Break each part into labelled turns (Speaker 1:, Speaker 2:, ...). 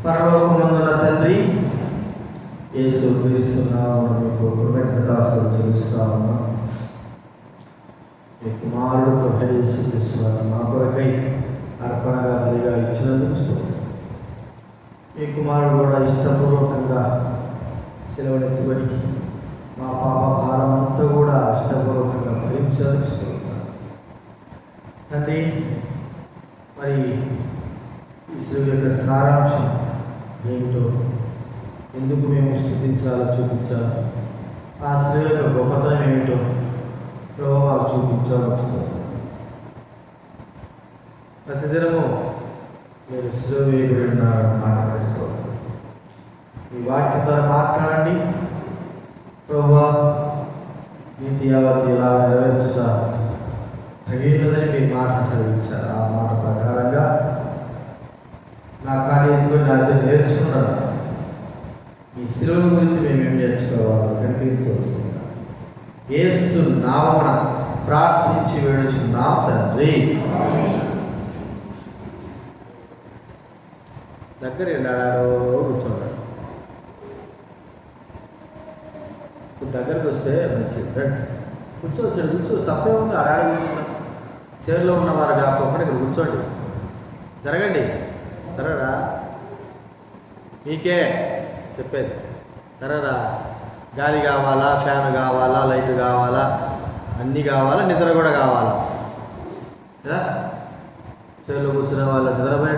Speaker 1: పరలోకమందున్న తండ్రి, యేసు క్రీస్తు నామమున కృతజ్ఞతాస్తుతులు చెల్లిస్తా ఉన్నాం. మీ కుమారుడు ప్రభు యేసు క్రీస్తు మా కొరకై అర్పణగా బలిగా ఇచ్చినందుకు స్తోత్రం. మీ కుమారుడు కూడా ఇష్టపూర్వకంగా సెలవునెత్తుబడి మా పాప భారం అంతా కూడా ఇష్టపూర్వకంగా భరించినందుకు స్తోత్రం. తండ్రి, మరి ఈ సెలవు యొక్క సారాంశం ఏమిటో, ఎందుకు మేము స్తుతించాలో చూపించాలి, ఆ సెలవు యొక్క గొప్పతనం ఏమిటో ప్రభావాలు చూపించాలో వస్తుంది. ప్రతిదినము మీరు సెలవు వేయబడి ఉన్నారని మాట్లాడుకోవాలి. ఈ వాక్యం ద్వారా మాట్లాడండి ప్రభువా. నీతి యావత్ ఎలా నెరవేర్చుట తగినదని మీ మాట సెలవించారు. ఆ మాట ప్రకారంగా నా కార్యంతో నా నేర్చుకున్నాను. ఈ శిలువ గురించి మేమేం నేర్చుకోవాలి కనిపించవలసింది. యేసు నామమున ప్రార్థించి వేడుచున్నాం తండ్రి. దగ్గర వెళ్ళాడో కూర్చోన్నాడు. దగ్గరకు వస్తే మంచిది. కూర్చో తప్పే ఉంది. ఆడాడు చైర్లో ఉన్నవారు కాకుండా ఇక్కడ కూర్చోండి. జరగండి, జరగరా, మీకే చెప్పేది. జరగరా. గాలి కావాలా, ఫ్యాన్ కావాలా, లైట్ కావాలా, అన్నీ కావాలా, నిద్ర కూడా కావాలా. చైర్లో కూర్చునే వాళ్ళు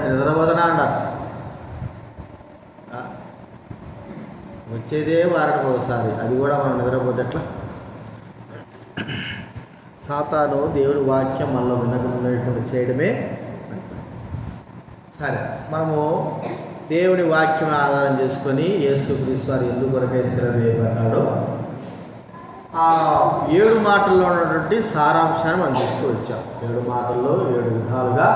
Speaker 1: నిద్రపోదనా అన్నారు. వచ్చేదే వారానికి ఒకసారి, అది కూడా మనం నిద్రపోతే ఎట్లా? సాతాను దేవుడి వాక్యం మనలో వినకుండా చేయడమే. సరే, మనము దేవుని వాక్యం ఆధారం చేసుకొని యేసుక్రీస్తు వారు ఎందుకు కొరకై సెలవు వేయబడ్డాడో ఆ 7 మాటల్లో ఉన్నటువంటి సారాంశాన్ని మనం చూస్తూ వచ్చాం. 7 మాటల్లో 7 విధాలుగా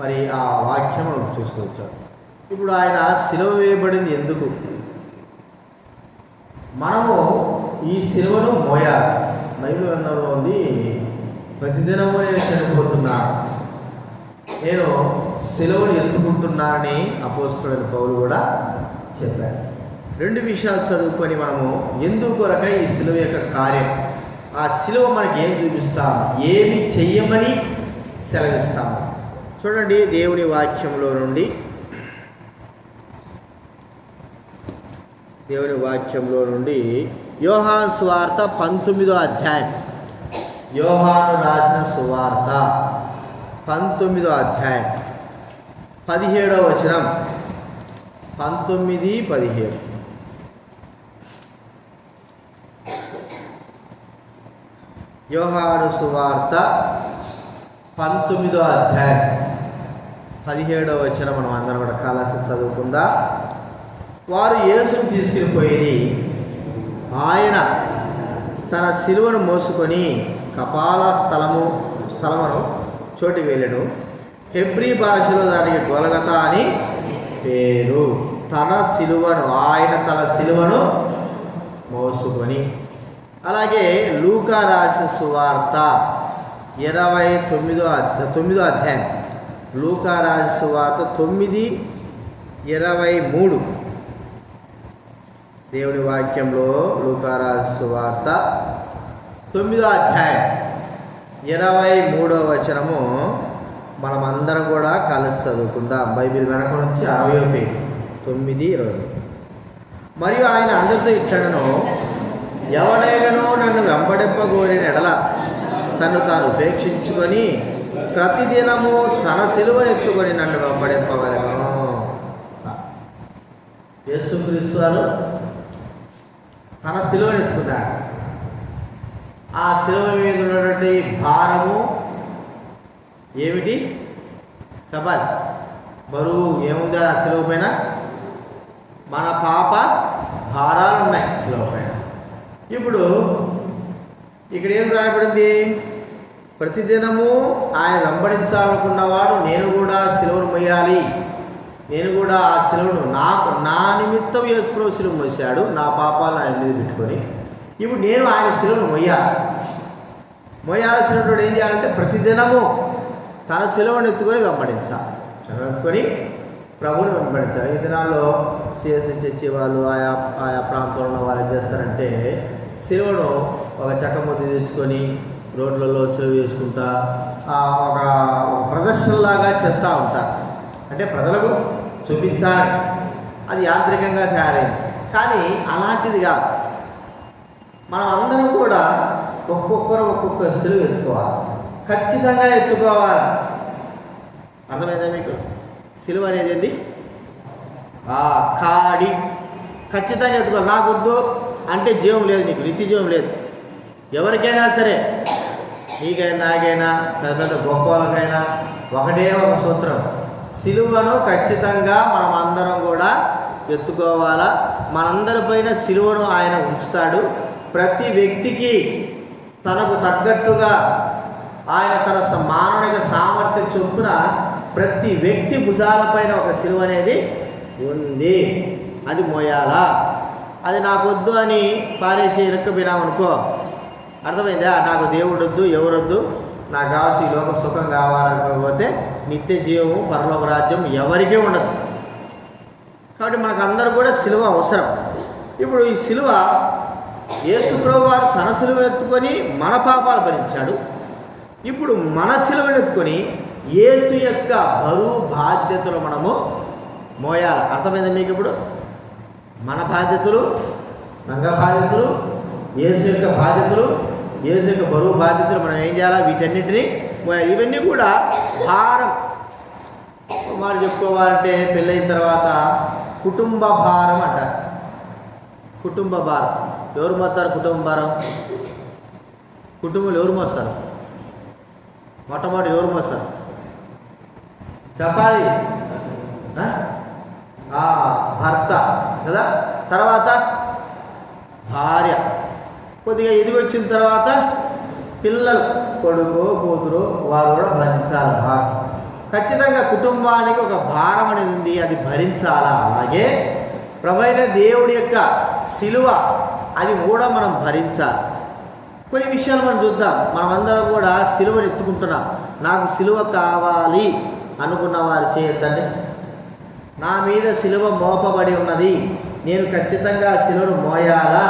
Speaker 1: మరి ఆ వాక్యం మనం చూస్తూ వచ్చాం. ఇప్పుడు ఆయన సిలువ వేయబడింది ఎందుకు? మనము ఈ సిలువను మోయాలి. బైబిల్ గ్రంథంలో ఉంది, ప్రతిదినము నేను చనిపోతున్నా, నేను సిలువను ఎత్తుకుంటున్నానని అపోస్తలుడైన పౌలు కూడా చెప్పాడు. 2 విషయాలు చదువుకొని మనము ఎందుకు కొరకై ఈ సిలువ యొక్క కార్యం, ఆ సిలువ మనకి ఏం చూపిస్తాము, ఏమి చెయ్యమని సెలవిస్తాము. చూడండి, దేవుని వాక్యంలో నుండి యోహాను సువార్త 19వ అధ్యాయం. యోహాను రాసిన సువార్త 19వ అధ్యాయం 17వ వచనం. 19:17. యోహాను సువార్త 19వ అధ్యాయం 17వ వచనం మనం అందరం కూడా కాలాసి చదువుకుందా. వారు యేసును తీసుకుని పోయి ఆయన తన సిలువను మోసుకొని కపాల స్థలమును చోటి వెళ్ళెను. హెబ్రీ భాషలో దానికి గొలగతా అని పేరు. ఆయన తన సిలువను మోసుకొని. అలాగే లూకా రాసిన సువార్త 9వ అధ్యాయం. లూకా రాసిన సువార్త 9:23. దేవుని వాక్యంలో లూకా రాసిన సువార్త 9వ అధ్యాయం 23వ వచనము మనమందరం కూడా కలిసి చదువుకుందాం. బైబిల్ వెనక నుంచి 60వ పేజీ 9:20. మరియు ఆయన అందరితో ఇట్లనెను, ఎవడైనను నన్ను వెంబడింపగోరిన ఎడల తను తాను ఉపేక్షించుకొని ప్రతిదినము తన సిలువనెత్తుకొని నన్ను వెంబడింపవలెను. యేసుక్రీస్తు వారు తన సిలువనెత్తుకున్నాడు. ఆ సిలువ మీద ఉన్నటువంటి భారము ఏమిటి? చెప్పాలి. బరువు ఏముంది ఆ సిలువ పైన? మన పాప భారాలు ఉన్నాయి సిలువ పైన. ఇప్పుడు ఇక్కడ ఏం రాయబడింది? ప్రతిదినము ఆయన వెంబడించాలనుకున్నవాడు నేను కూడా సిలువను మొయ్యాలి, నేను కూడా ఆ సిలువను నా నిమిత్తం యేసుప్రభువు సిలువ మోసాడు, నా పాపాలను ఆయన మీద పెట్టుకొని. ఇప్పుడు నేను ఆయన సిలువను మొయ్యాల్సినటువంటి ఏం చేయాలంటే ప్రతిదినము తన సిలువను ఎత్తుకొని వెంబడించాలి. ఎత్తుకొని ప్రభువుని వెంబడించాలి. ఈ దినాల్లో సిఎస్సి చర్చి వాళ్ళు ఆయా ప్రాంతంలో ఉన్న వాళ్ళు ఏం చేస్తారంటే సిలువను ఒక చెక్క ముద్ద తెచ్చుకొని రోడ్లలో సిలువ చేసుకుంటా ఒక ప్రదర్శనలాగా చేస్తూ ఉంటారు. అంటే ప్రజలకు చూపించాలి, అది యాంత్రికంగా తయారైంది. కానీ అలాంటిది కాదు. మనం అందరం కూడా ఒక్కొక్కరు ఒక్కొక్క సిలువ ఎత్తుకోవాలి, ఖచ్చితంగా ఎత్తుకోవాలి. అర్థమైందా మీకు? సిలువ అనేది ఏంది? కాడి ఖచ్చితంగా ఎత్తుకోవాలి. నాకొద్దు అంటే జీవం లేదు, నీకు నిత్య జీవం లేదు. ఎవరికైనా సరే, నీకైనా నాకైనా పెద్ద పెద్ద గొప్ప వాళ్ళకైనా ఒకటే ఒక సూత్రం, సిలువను ఖచ్చితంగా మనం అందరం కూడా ఎత్తుకోవాలా. మనందరిపైన సిలువను ఆయన ఉంచుతాడు. ప్రతి వ్యక్తికి తనకు తగ్గట్టుగా ఆయన తన మానవిక సామర్థ్యం చొప్పున ప్రతి వ్యక్తి భుజాలపైన ఒక సిలువ అనేది ఉంది. అది మోయాలా. అది నాకు వద్దు అని పారేసి ఇరక్కపోయినామనుకో, అర్థమైందా? నాకు దేవుడు వద్దు, ఎవరొద్దు, నాకు కావాల్సి ఈ లోక సుఖం కావాలనుకోకపోతే నిత్య జీవము పరలోక రాజ్యం ఎవరికీ ఉండదు. కాబట్టి మనకు అందరూ కూడా సిలువ అవసరం. ఇప్పుడు ఈ సిలువ యేసు ప్రభువారు తన సిలువ ఎత్తుకొని మన పాపాలు భరించాడు. ఇప్పుడు మన సిలువను ఎత్తుకొని యేసు యొక్క బరువు బాధ్యతలు మనము మోయాలి. అర్థమైందా మీకు? ఇప్పుడు మన బాధ్యతలు, సంఘ బాధ్యతలు, యేసు యొక్క బాధ్యతలు, యేసు యొక్క బరువు బాధ్యతలు మనం ఏం చేయాలి? వీటన్నిటినీ ఇవన్నీ కూడా భారం. మాట చెప్పుకోవాలంటే పెళ్ళైన తర్వాత కుటుంబ భారం అంటారు. కుటుంబ భారం ఎవరు మోస్తారు? కుటుంబ భారం కుటుంబంలో ఎవరు మోస్తారు? మొట్టమొదటి ఎవరు మోస్తారు? చెప్పాలి. భర్త కదా, తర్వాత భార్య, కొద్దిగా ఎదిగి వచ్చిన తర్వాత పిల్లలు, కొడుకు కూతురు, వారు కూడా భరించాలి భారం. ఖచ్చితంగా కుటుంబానికి ఒక భారం అనేది ఉంది, అది భరించాలా. అలాగే ప్రభువైన దేవుడి యొక్క సిలువ అది కూడా మనం భరించాలి. కొన్ని విషయాలు మనం చూద్దాం. మనమందరం కూడా సిలువను ఎత్తుకుంటున్నాం. నాకు సిలువ కావాలి అనుకున్న వారు చేయొద్దండి. నా మీద సిలువ మోపబడి ఉన్నది, నేను ఖచ్చితంగా సిలువను మోయాలా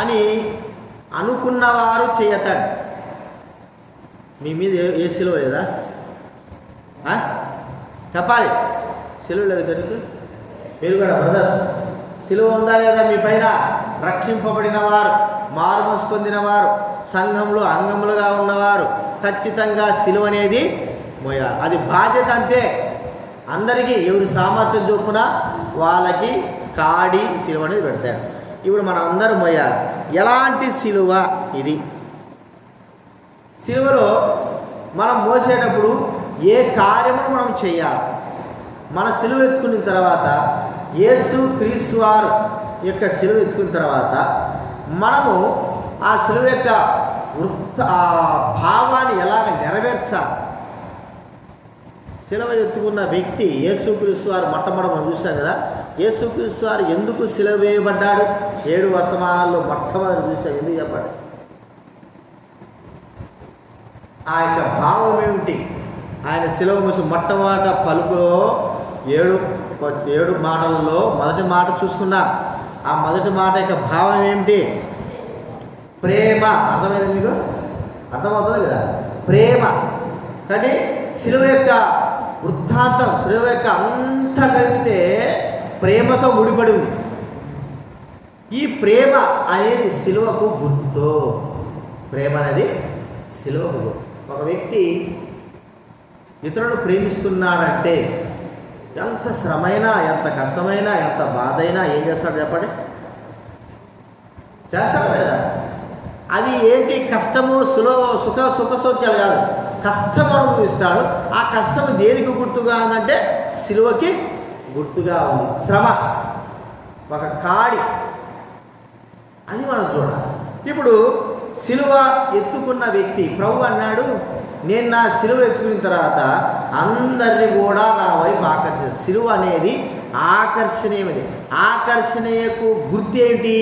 Speaker 1: అని అనుకున్నవారు చేయతండి. మీ మీద ఏ సిలువ లేదా? చెప్పాలి. సిలువ లేదు కనుక మీరు కూడా బ్రదర్స్, సిలువ ఉందా లేదా మీ పైన? రక్షింపబడిన వారు, మారుమనసు పొందిన వారు, సంఘంలో అంగములుగా ఉన్నవారు ఖచ్చితంగా సిలువ అనేది మోయాలి. అది బాధ్యత. అంతే. అందరికీ ఎవరి సామర్థ్యం చొప్పున వాళ్ళకి కాడి సిలువ అనేది పెడతాడు. ఇప్పుడు మనం అందరూ మోయాలి. ఎలాంటి సిలువ ఇది? సిలువలో మనం మోసేటప్పుడు ఏ కార్యమును మనం చేయాలి? మన సిలువ ఎత్తుకున్న తర్వాత, యేసు క్రీస్తు వారు యొక్క సిలువ ఎత్తుకున్న తర్వాత మనము ఆ సిలువ యొక్క భావాన్ని ఎలాగ నెరవేర్చాలి? సిలువ ఎత్తుకున్న వ్యక్తి యేసుక్రీస్తు వారు మొట్టమొదటి మనం చూసాం కదా. యేసుక్రీస్తు వారు ఎందుకు సిలువ వేయబడ్డాడు? 7 వర్తమానాల్లో మొట్టమొదటి చూసాం. ఎందుకు చెప్పండి? ఆ యొక్క భావం ఏమిటి? ఆయన సిలువ మూసి మొట్టమొదట పలుకులో 7 మాటలలో మొదటి మాట చూసుకున్నాం. ఆ మొదటి మాట యొక్క భావం ఏమిటి? ప్రేమ. అర్థమైంది మీకు? అర్థమవుతుంది కదా? ప్రేమ. కానీ సిలువ యొక్క వృత్తాంతం, సిలువ యొక్క అంతా కలిపితే ప్రేమతో ముడిపడి ఉంది. ఈ ప్రేమ అనేది సిలువకు గుర్తు. ప్రేమ అనేది సిలువకు గుర్తు. ఒక వ్యక్తి ఇతరులను ప్రేమిస్తున్నాడంటే ఎంత శ్రమైనా, ఎంత కష్టమైనా, ఎంత బాధ అయినా ఏం చేస్తాడు చెప్పండి? చేస్తాడు కదా. అది ఏంటి? కష్టము, సుఖ సౌఖ్యాలు కాదు, కష్టం అనుభవిస్తాడు. ఆ కష్టము దేనికి గుర్తుగా ఉందంటే సిలువకి గుర్తుగా ఉంది. శ్రమ, ఒక కాడి, అది మనం చూడాలి. ఇప్పుడు సిలువ ఎత్తుకున్న వ్యక్తి ప్రభు అన్నాడు, నేను నా సిలువ ఎత్తుకున్న తర్వాత అందరినీ కూడా నా వైపు ఆకర్షించాను. సిలువ అనేది ఆకర్షణీయమైనది. ఆకర్షణీయకు గుర్తు ఏంటి?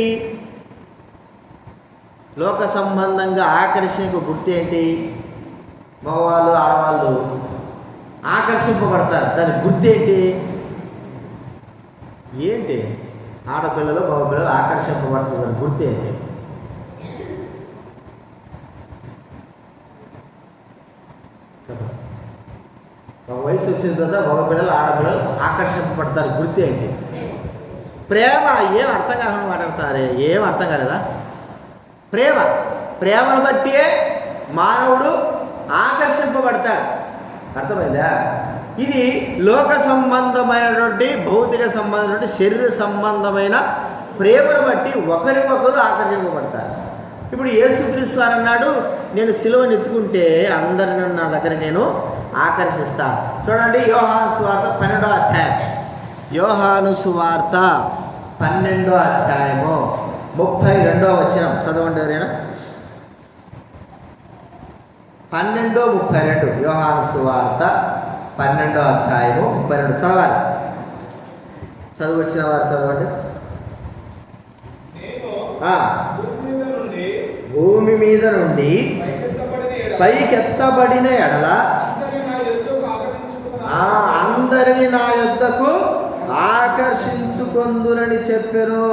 Speaker 1: లోక సంబంధంగా ఆకర్షణకు గుర్తు ఏంటి? మగవాళ్ళు ఆడవాళ్ళు ఆకర్షింపబడతారు. దాని గుర్తేంటి? ఏంటి? ఆడపిల్లలు మగపిల్లలు ఆకర్షింపబడుతుంది, దాని గుర్తేంటి? ఒక వయసు వచ్చిన తర్వాత మగపిల్లలు ఆడపిల్లలు ఆకర్షింపబడతారు, గుర్తేంటి? ప్రేమ. ఏం అర్థం కాకుండా మాట్లాడతారే, ఏం అర్థం కాలేదా? ప్రేమను బట్టే మానవుడు ఆకర్షింపబడతాడు. అర్థమైందా? ఇది లోక సంబంధమైనటువంటి, భౌతిక సంబంధమైనటువంటి, శరీర సంబంధమైన ప్రేమను బట్టి ఒకరికొకరు ఆకర్షింపబడతారు. ఇప్పుడు యేసుక్రీస్తు వారు అన్నాడు, నేను సిలువను ఎత్తుకుంటే అందరిని నా దగ్గర నేను ఆకర్షిస్తాను. చూడండి, యోహాను సువార్త 12వ అధ్యాయం. యోహాను సువార్త 12వ అధ్యాయము 32వ వచనం చదవండి ఎవరైనా. 12:32. యోహాను సువార్త 12వ అధ్యాయము 32 చదవాలి. చదువు వచ్చిన వారు చదవండి. భూమి మీద నుండి పైకెత్తబడిన ఎడల అందరిని నా యొద్దకు ఆకర్షించుకొందునని చెప్పాను.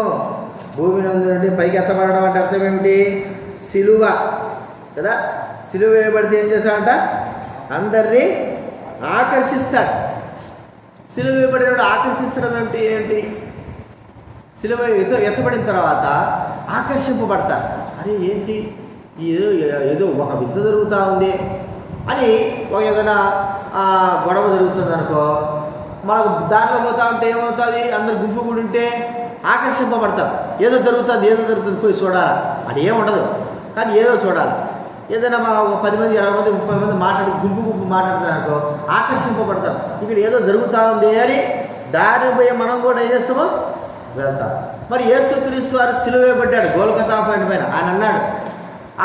Speaker 1: భూమి నుండి పైకి ఎత్తబడడం అంటే అర్థం ఏమిటి? సిలువ కదా. సిలువ వేయబడితే ఏం చేస్తాడంట? అందరినీ ఆకర్షిస్తాడు. సిలువ వేయబడినప్పుడు ఆకర్షించడం ఏంటి? సిలువ ఎత్తబడిన తర్వాత ఆకర్షింపబడతారు. అరే ఏంటి, ఏదో ఒక వింత జరుగుతూ ఉంది అని ఒక ఏదైనా గొడవ జరుగుతుంది అనుకో, మనకు దారిలో పోతా ఉంటే ఏమవుతుంది? అందరు గుంపు కూడా ఉంటే ఆకర్షింపబడతారు. ఏదో జరుగుతుంది పోయి చూడాలా అని ఏముండదు, కానీ ఏదో చూడాలి. ఏదైనా ఒక 10 మంది 20 మంది 30 మంది గుంపు మాట్లాడుతున్నారు అనుకో, ఆకర్షింపబడతాం. ఇక్కడ ఏదో జరుగుతూ ఉంది అని దారి పోయి మనం కూడా ఏం చేస్తామో వెళ్తాం. మరి యేసుక్రీస్తు వారు సిలువ వేయబడ్డాడు గోల్గొతా పైన. ఆయన అన్నాడు,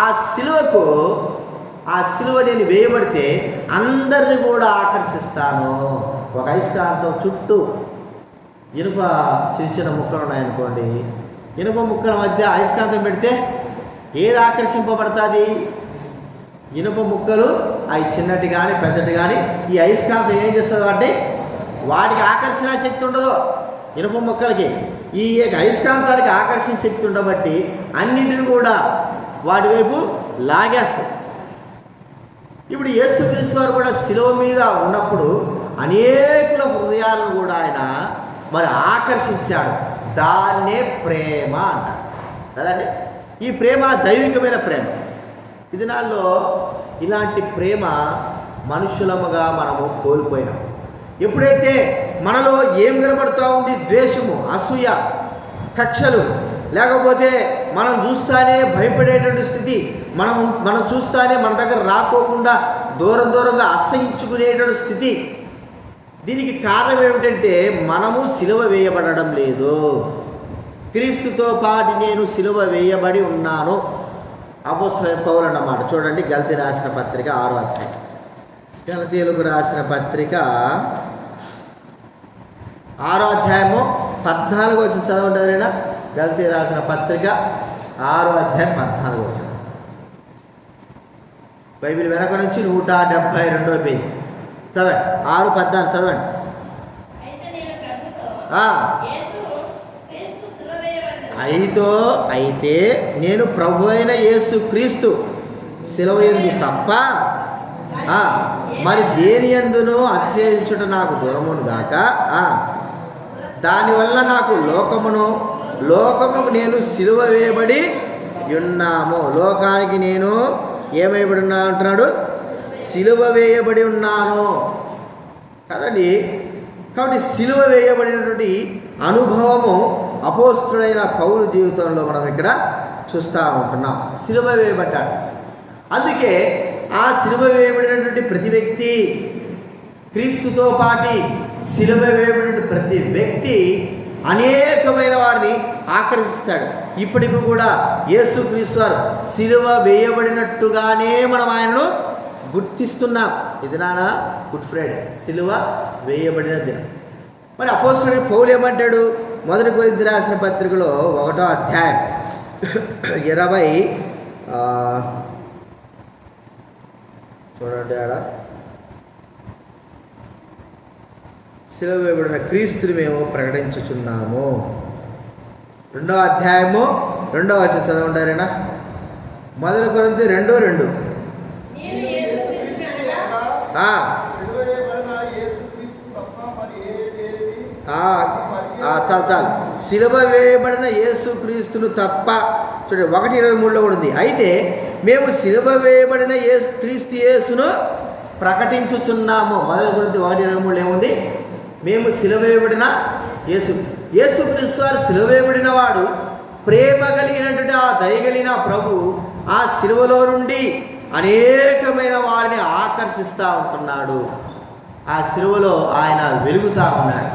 Speaker 1: ఆ సిలువ నేను వేయబడితే అందరిని కూడా ఆకర్షిస్తాను. ఒక అయస్కాంతం చుట్టూ ఇనుప చిన్న ముక్కలు ఉన్నాయనుకోండి, ఇనుప ముక్కల మధ్య అయస్కాంతం పెడితే ఏది ఆకర్షింపబడుతుంది? ఇనుప ముక్కలు అవి చిన్నటి కానీ పెద్దటి కానీ ఈ అయస్కాంతం ఏం చేస్తుంది అంటే వాటికి ఆకర్షణ శక్తి ఉండదు. ఇనుప ముక్కలకి ఈ అయస్కాంతానికి ఆకర్షణ శక్తి ఉండబట్టి అన్నింటిని కూడా వాటి వైపు లాగేస్తాయి. ఇప్పుడు యేసుక్రీస్తు వారు కూడా శిలువ మీద ఉన్నప్పుడు అనేకుల హృదయాలను కూడా ఆయన మరి ఆకర్షించాడు. దాన్నే ప్రేమ అంటారు కదండి. ఈ ప్రేమ దైవికమైన ప్రేమ. ఈ దినాల్లో ఇలాంటి ప్రేమ మనుషులముగా మనము కోల్పోయినాం. ఎప్పుడైతే మనలో ఏం కనబడుతూ ఉంది? ద్వేషము, అసూయ, కక్షలు, లేకపోతే మనం చూస్తానే భయపడేటువంటి స్థితి, మనం చూస్తానే మన దగ్గర రాకోకుండా దూరంగా అసహించుకునేటువంటి స్థితి. దీనికి కారణం ఏమిటంటే మనము సిలువ వేయబడడం లేదు. క్రీస్తుతో పాటు నేను సిలువ వేయబడి ఉన్నాను. అపోస్తలుడైన పౌలు అన్నమాట. చూడండి, గలతీ రాసిన పత్రిక 6వ అధ్యాయం. గలతీయులకు రాసిన పత్రిక 6వ అధ్యాయము 14వ వచనం చదవండి ఎవరైనా. గలతీ రాసిన పత్రిక 6వ అధ్యాయం 14వ వచనం. బైబిల్ వెనక నుంచి 172వ పేజీ చదవండి. 6:14 చదవండి. అయితే నేను ప్రభు అయిన యేసు క్రీస్తు సిలువ యందు తప్ప మరి దేని యందును అతిశయించుట నాకు దూరమును గాక. దానివల్ల నాకు లోకముకు నేను సిలువ వేయబడి ఉన్నాము. లోకానికి నేను ఏమైబడి ఉన్నా అంటున్నాడు? సిలువ వేయబడి ఉన్నాను కదండి. కాబట్టి సిలువ వేయబడినటువంటి అనుభవము అపోస్తలుడైన పౌలు జీవితంలో మనం ఇక్కడ చూస్తూ ఉంటున్నాం. సిలువ వేయబడ్డాడు. అందుకే ఆ సిలువ వేయబడినటువంటి ప్రతి వ్యక్తి, క్రీస్తుతో పాటు సిలువ వేయబడిన ప్రతి వ్యక్తి అనేకమైన వారిని ఆకర్షిస్తాడు. ఇప్పటికి కూడా యేసుక్రీస్తు వారు సిలువ వేయబడినట్టుగానే మనం ఆయనను గుర్తిస్తున్నాం. ఇది నాన్న గుడ్ ఫ్రైడే, సిలువ వేయబడిన దినం. మరి అపోస్తలుడైన పౌలు ఏమంటాడు? 1 కొరింథీ రాసిన పత్రికలో 1వ అధ్యాయం 20 చూడండి, ఆడ సిలువ వేయబడిన క్రీస్తుని మేము ప్రకటించుచున్నాము. 2వ అధ్యాయము 2వ వచనం చదవంటారేనా? 1 కొరింథీ 2:2. చాలు. సిలువ వేయబడిన యేసుక్రీస్తును తప్ప. చూడండి, 1:23 కూడా ఉంది. అయితే మేము సిలువ వేయబడిన క్రీస్తు యేసును ప్రకటించుచున్నాము. 1 కొరింథీ 1:23 ఏముంది? మేము సిలువ వేయబడిన యేసుక్రీస్తు వారు సిలువ వేయబడిన వాడు, ప్రేమ కలిగినటువంటి ఆ దయగలిగిన ప్రభు ఆ సిలువలో నుండి అనేకమైన వారిని ఆకర్షిస్తూ ఉంటున్నాడు. ఆ సిలువలో ఆయన వెలుగుతూ ఉన్నాడు,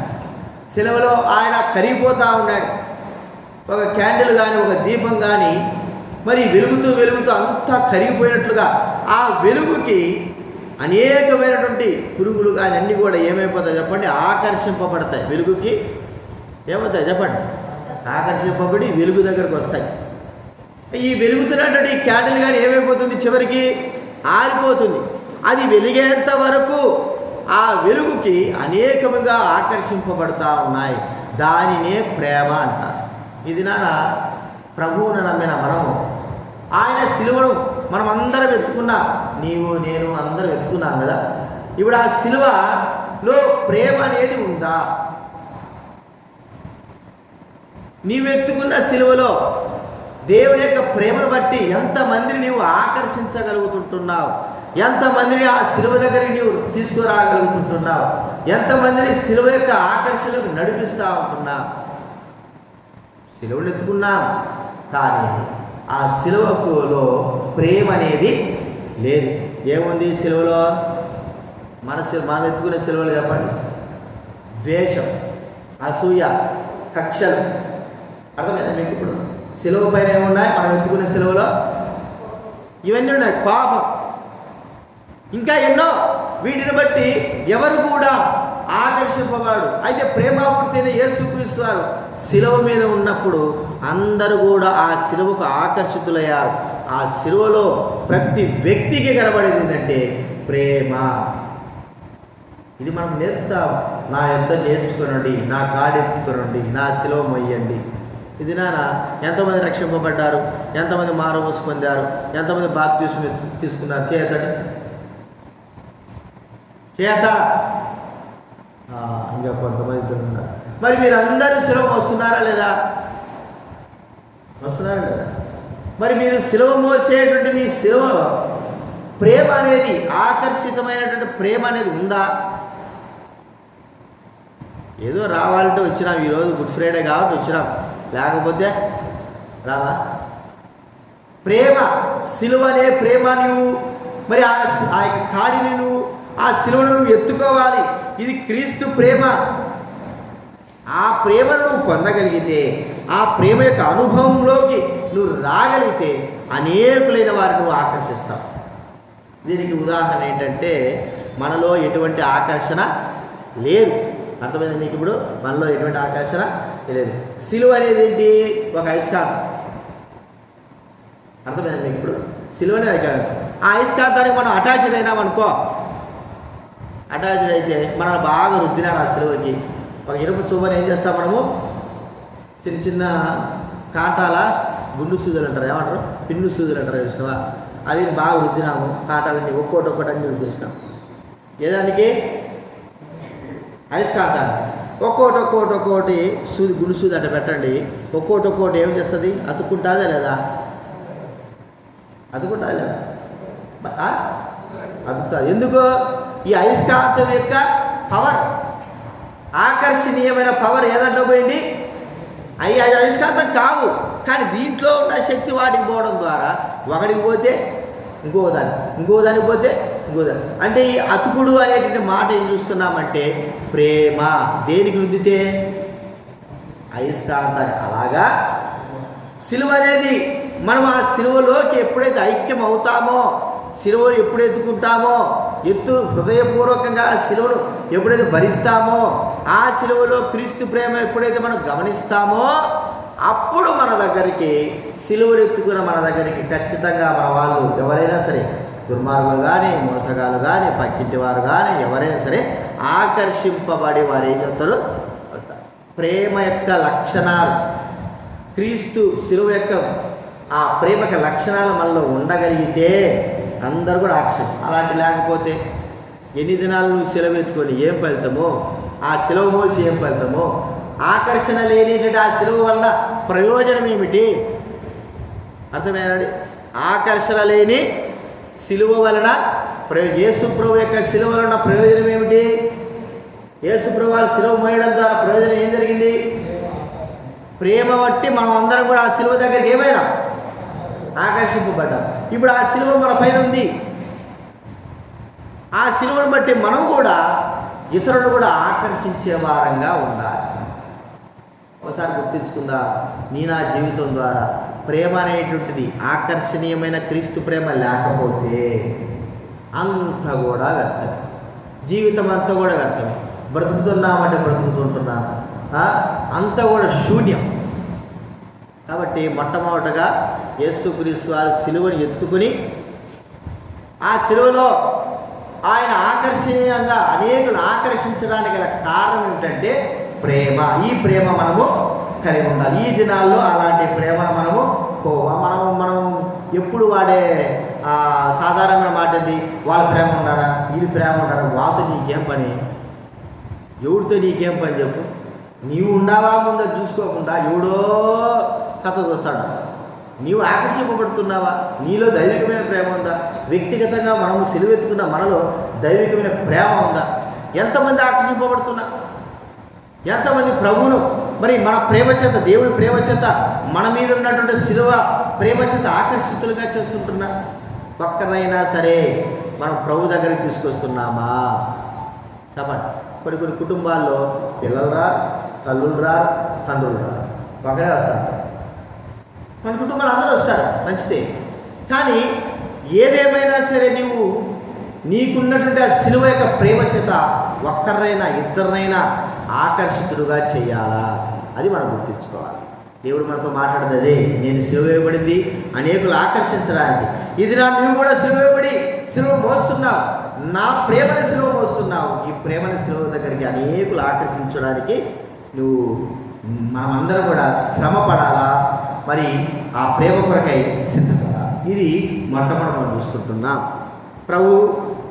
Speaker 1: సిలువలో ఆయన కరిగిపోతూ ఉన్నాడు. ఒక క్యాండిల్ కానీ ఒక దీపం కానీ మరి వెలుగుతూ అంతా కరిగిపోయినట్లుగా ఆ వెలుగుకి అనేకమైనటువంటి పురుగులు కానీ అన్నీ కూడా ఏమైపోతాయి చెప్పండి? ఆకర్షింపబడతాయి. వెలుగుకి ఏమవుతాయి చెప్పండి? ఆకర్షింపబడి వెలుగు దగ్గరకు వస్తాయి. ఈ వెలుగుతున్నటువంటి క్యాండిల్ కానీ ఏమైపోతుంది? చివరికి ఆరిపోతుంది. అది వెలిగేంత వరకు ఆ వెలుగుకి అనేకముగా ఆకర్షింపబడతా ఉన్నాయి. దానినే ప్రేమ అంటారు. ఇది నాన్న ప్రభువును నమ్మిన మనము ఆయన సిలువను మనం అందరం ఎత్తుకున్నాం. నీవు నేను అందరం ఎత్తుకున్నాం కదా. ఇప్పుడు ఆ సిలువలో ప్రేమ అనేది ఉందా? నీవు ఎత్తుకున్న సిలువలో దేవుని యొక్క ప్రేమను బట్టి ఎంతమందిని నీవు ఆకర్షించగలుగుతుంటున్నావు? ఎంతమందిని ఆ సిలువ దగ్గరికి నీవు తీసుకురాగలుగుతుంటున్నావు? ఎంతమందిని సిలువ యొక్క ఆకర్షణకు నడిపిస్తూ ఉంటున్నావు? సిలువను ఎత్తుకున్నాం, కానీ ఆ సిలువలో ప్రేమ అనేది లేదు. ఏముంది సిలువలో? మనం ఎత్తుకునే సిలువలు చెప్పండి. ద్వేషం, అసూయ, కక్షలు. అర్థమైందా మీకు? ఇప్పుడు సిలువ పైన ఏమున్నాయి? మనం ఎత్తుకునే సిలువలో ఇవన్నీ ఉన్నాయి. కోపం, ఇంకా ఎన్నో. వీటిని బట్టి ఎవరు కూడా ఆకర్షింపబడు. అయితే ప్రేమామూర్తి అయిన యేసుక్రీస్తు వారు సిలువ మీద ఉన్నప్పుడు అందరూ కూడా ఆ సిలువకు ఆకర్షితులయ్యారు. ఆ సిలువలో ప్రతి వ్యక్తికి కనబడేది ఏంటంటే ప్రేమ. ఇది మనం నేర్పుతాం. నా ఎంత నేర్చుకునండి, నా కాడెత్తుకునండి, నా సిలువ మొయ్యండి. ఇది నాన్న ఎంతమంది రక్షింపబడ్డారు? ఎంతమంది మారుమూసి పొందారు? ఎంతమంది బాప్తిస్మం తీసుకున్నారు? చేయతండి, చేయతారా? ఇంకా కొంతమంది ఉన్నారు. మరి మీరు అందరూ సిలువ వస్తున్నారా లేదా? వస్తున్నారా లేదా? మరి మీరు సిలువ మోసేటువంటి మీ సిలువ ప్రేమ అనేది, ఆకర్షితమైనటువంటి ప్రేమ అనేది ఉందా? ఏదో రావాలంటే వచ్చినాం, ఈరోజు గుడ్ ఫ్రైడే కాబట్టి వచ్చినాం, లేకపోతే రావా? ప్రేమ, సిలువ అనే ప్రేమ నువ్వు మరి ఆ యొక్క కాడిని నువ్వు, ఆ సిలువను నువ్వు ఎత్తుకోవాలి. ఇది క్రీస్తు ప్రేమ. ఆ ప్రేమను నువ్వు పొందగలిగితే, ఆ ప్రేమ యొక్క అనుభవంలోకి నువ్వు రాగలిగితే అనేకులైన వారిని నువ్వు ఆకర్షిస్తావు. దీనికి ఉదాహరణ ఏంటంటే, మనలో ఎటువంటి ఆకర్షణ లేదు. అర్థమైంది మీకు? ఇప్పుడు మనలో ఎటువంటి ఆకర్షణ లేదు. సిలువ అనేది ఏంటి? ఒక అయస్కాంతం. అర్థమైంది మీకు? ఇప్పుడు సిలువ అనేది అయస్కాంతం. ఆ అయస్కాంతానికి మనం అటాచ్డ్ అయినామనుకో, అటాచ్డ్ అయితే మనల్ని బాగా రుద్దినాడు ఆ సిలువకి. ఒక ఇనుప చువ్వని ఏం చేస్తాం మనము? చిన్న చిన్న కాంటాల గుండు సూదులు అంటారు, ఏమంటారు? పిన్ను సూదులు అంటారు, చూసినావా? అవి బాగా రుద్దినాము, కాంటాలన్నీ ఒక్కోటి అన్ని రుద్దినాం. ఏదానికి? అయస్కాంతాన్ని. ఒక్కోటి సూది, గుండు సూది అంటే పెట్టండి. ఒక్కోటి ఏం చేస్తుంది? అతుక్కుంటుందా లేదా? అతుక్కుంటుందా లేదా? అతుకుతుంది. ఎందుకు? ఈ అయస్కాంతం యొక్క పవర్, ఆకర్షణీయమైన పవర్ ఏదంటే పోయింది? అవి అయస్కాంతం కావు, కానీ దీంట్లో ఉన్న శక్తి వాటికి పోవడం ద్వారా ఒకడికి పోతే ఇంకో దానికి పోతే ఇంకోదాన్ని. అంటే ఈ అతుకుడు అనేటువంటి మాట ఏం చూస్తున్నామంటే ప్రేమ. దేనికి రుద్దితే? అయస్కాంతాన్ని. అలాగా సిలువ అనేది మనం ఆ సిలువలోకి ఎప్పుడైతే ఐక్యం అవుతామో, సిలువను ఎప్పుడు ఎత్తుకుంటామో, హృదయపూర్వకంగా ఆ సిలువను ఎప్పుడైతే భరిస్తామో, ఆ సిలువలో క్రీస్తు ప్రేమ ఎప్పుడైతే మనం గమనిస్తామో, అప్పుడు మన దగ్గరికి సిలువను ఎత్తుకున్న మన దగ్గరికి ఖచ్చితంగా మన వాళ్ళు ఎవరైనా సరే దుర్మార్గులు కానీ, మోసగాలు కానీ, పక్కింటి వారు కానీ ఎవరైనా సరే ఆకర్షింపబడి వారు ఏం చెప్తారు వస్తారు. ప్రేమ యొక్క లక్షణాలు, క్రీస్తు శిలువ యొక్క ఆ ప్రేమ యొక్క లక్షణాలు మనలో ఉండగలిగితే అందరూ కూడా అలాంటి లేకపోతే ఎన్ని దినాలు నువ్వు శిలువ ఎత్తుకొని ఏం ఫలితమో, ఆ శిలువ మోసి ఏం ఫలితమో, ఆకర్షణ లేనిటువంటి ఆ శిలువ వల్ల ప్రయోజనం ఏమిటి? అర్థమేనండి? ఆకర్షణ లేని శిలువ వలన యేసు ప్రభు యొక్క శిలువ వలన ప్రయోజనం ఏమిటి? యేసు ప్రభు వాళ్ళ శిలువ మోయడం ద్వారా ప్రయోజనం ఏం జరిగింది? ప్రేమ బట్టి మనం అందరం కూడా ఆ శిలువ దగ్గరికి ఏమైనా ఆకర్షింపబడ్డాం. ఇప్పుడు ఆ శిలువ మన పైన ఉంది. ఆ శిలువను బట్టి మనం కూడా ఇతరులు కూడా ఆకర్షించే వారంగా ఉండాలి. ఒకసారి గుర్తించుకుందా, నా జీవితం ద్వారా ప్రేమ అనేటువంటిది ఆకర్షణీయమైన క్రీస్తు ప్రేమ లేకపోతే అంతా కూడా వ్యర్థమే, జీవితం అంతా కూడా వ్యర్థమే. బ్రతుకుతున్నామంటే బ్రతుకుతుంటున్నాము, అంతా కూడా శూన్యం. కాబట్టి మొట్టమొదటగా యేసుక్రీస్తు వారి సిలువను ఎత్తుకుని ఆ సిలువలో ఆయన ఆకర్షణీయంగా అనేకులు ఆకర్షించడానికి గల కారణం ఏమిటంటే ప్రేమ. ఈ ప్రేమ మనము కలిగి ఉండాలి. ఈ దినాల్లో అలాంటి ప్రేమను మనం ఎప్పుడు వాడే సాధారణమైన మాట ఏంది? వాళ్ళ ప్రేమ ఉండాలా, వీళ్ళ ప్రేమ ఉండాలా, వాళ్ళతో నీకేం పని, ఎవరితో నీకేం పని చెప్పు. నీవు ఉన్నావా ముందు చూసుకోకుండా ఎవడో కథ చూస్తాడు. నీవు ఆకర్షింపబడుతున్నావా? నీలో దైవికమైన ప్రేమ ఉందా? వ్యక్తిగతంగా మనము సిలువెత్తుకున్న మనలో దైవికమైన ప్రేమ ఉందా? ఎంతమంది ఆకర్షింపబడుతున్నా? ఎంతమంది ప్రభువును మరి మన ప్రేమ చేత, దేవుడి ప్రేమ చేత, మన మీద ఉన్నటువంటి శిలువ ప్రేమ చేత ఆకర్షితులుగా చేస్తుంటున్నా? ఒక్కరైనా సరే మనం ప్రభు దగ్గరికి తీసుకొస్తున్నామా? చెప్పండి. కొన్ని కుటుంబాల్లో పిల్లలు రారు, తల్లులు రారు, తండ్రులు రారు, ఒకరే వస్తారు. మన కుటుంబాలు అందరూ వస్తారు, మంచిదే. కానీ ఏదేమైనా సరే నీకున్నటువంటి ఆ శిలువ యొక్క ప్రేమ చేత ఒక్కరినైనా ఇద్దరినైనా ఆకర్షితుడుగా చేయాలా? అది మనం గుర్తుంచుకోవాలి. దేవుడు మనతో మాట్లాడేది అదే. నేను సిలువ వేయబడింది అనేకులు ఆకర్షించడానికి. ఇది నువ్వు కూడా సిలువ వేయబడి సిలువ మోస్తున్నావు, నా ప్రేమని సిలువ మోస్తున్నావు. ఈ ప్రేమని సిలువ దగ్గరికి అనేకులు ఆకర్షించడానికి మనమందరం కూడా శ్రమ పడాలా, మరి ఆ ప్రేమ కొరకై సిద్ధపడాలి. ఇది మొట్టమొదటి మనం చూస్తుంటున్నాం. ప్రభు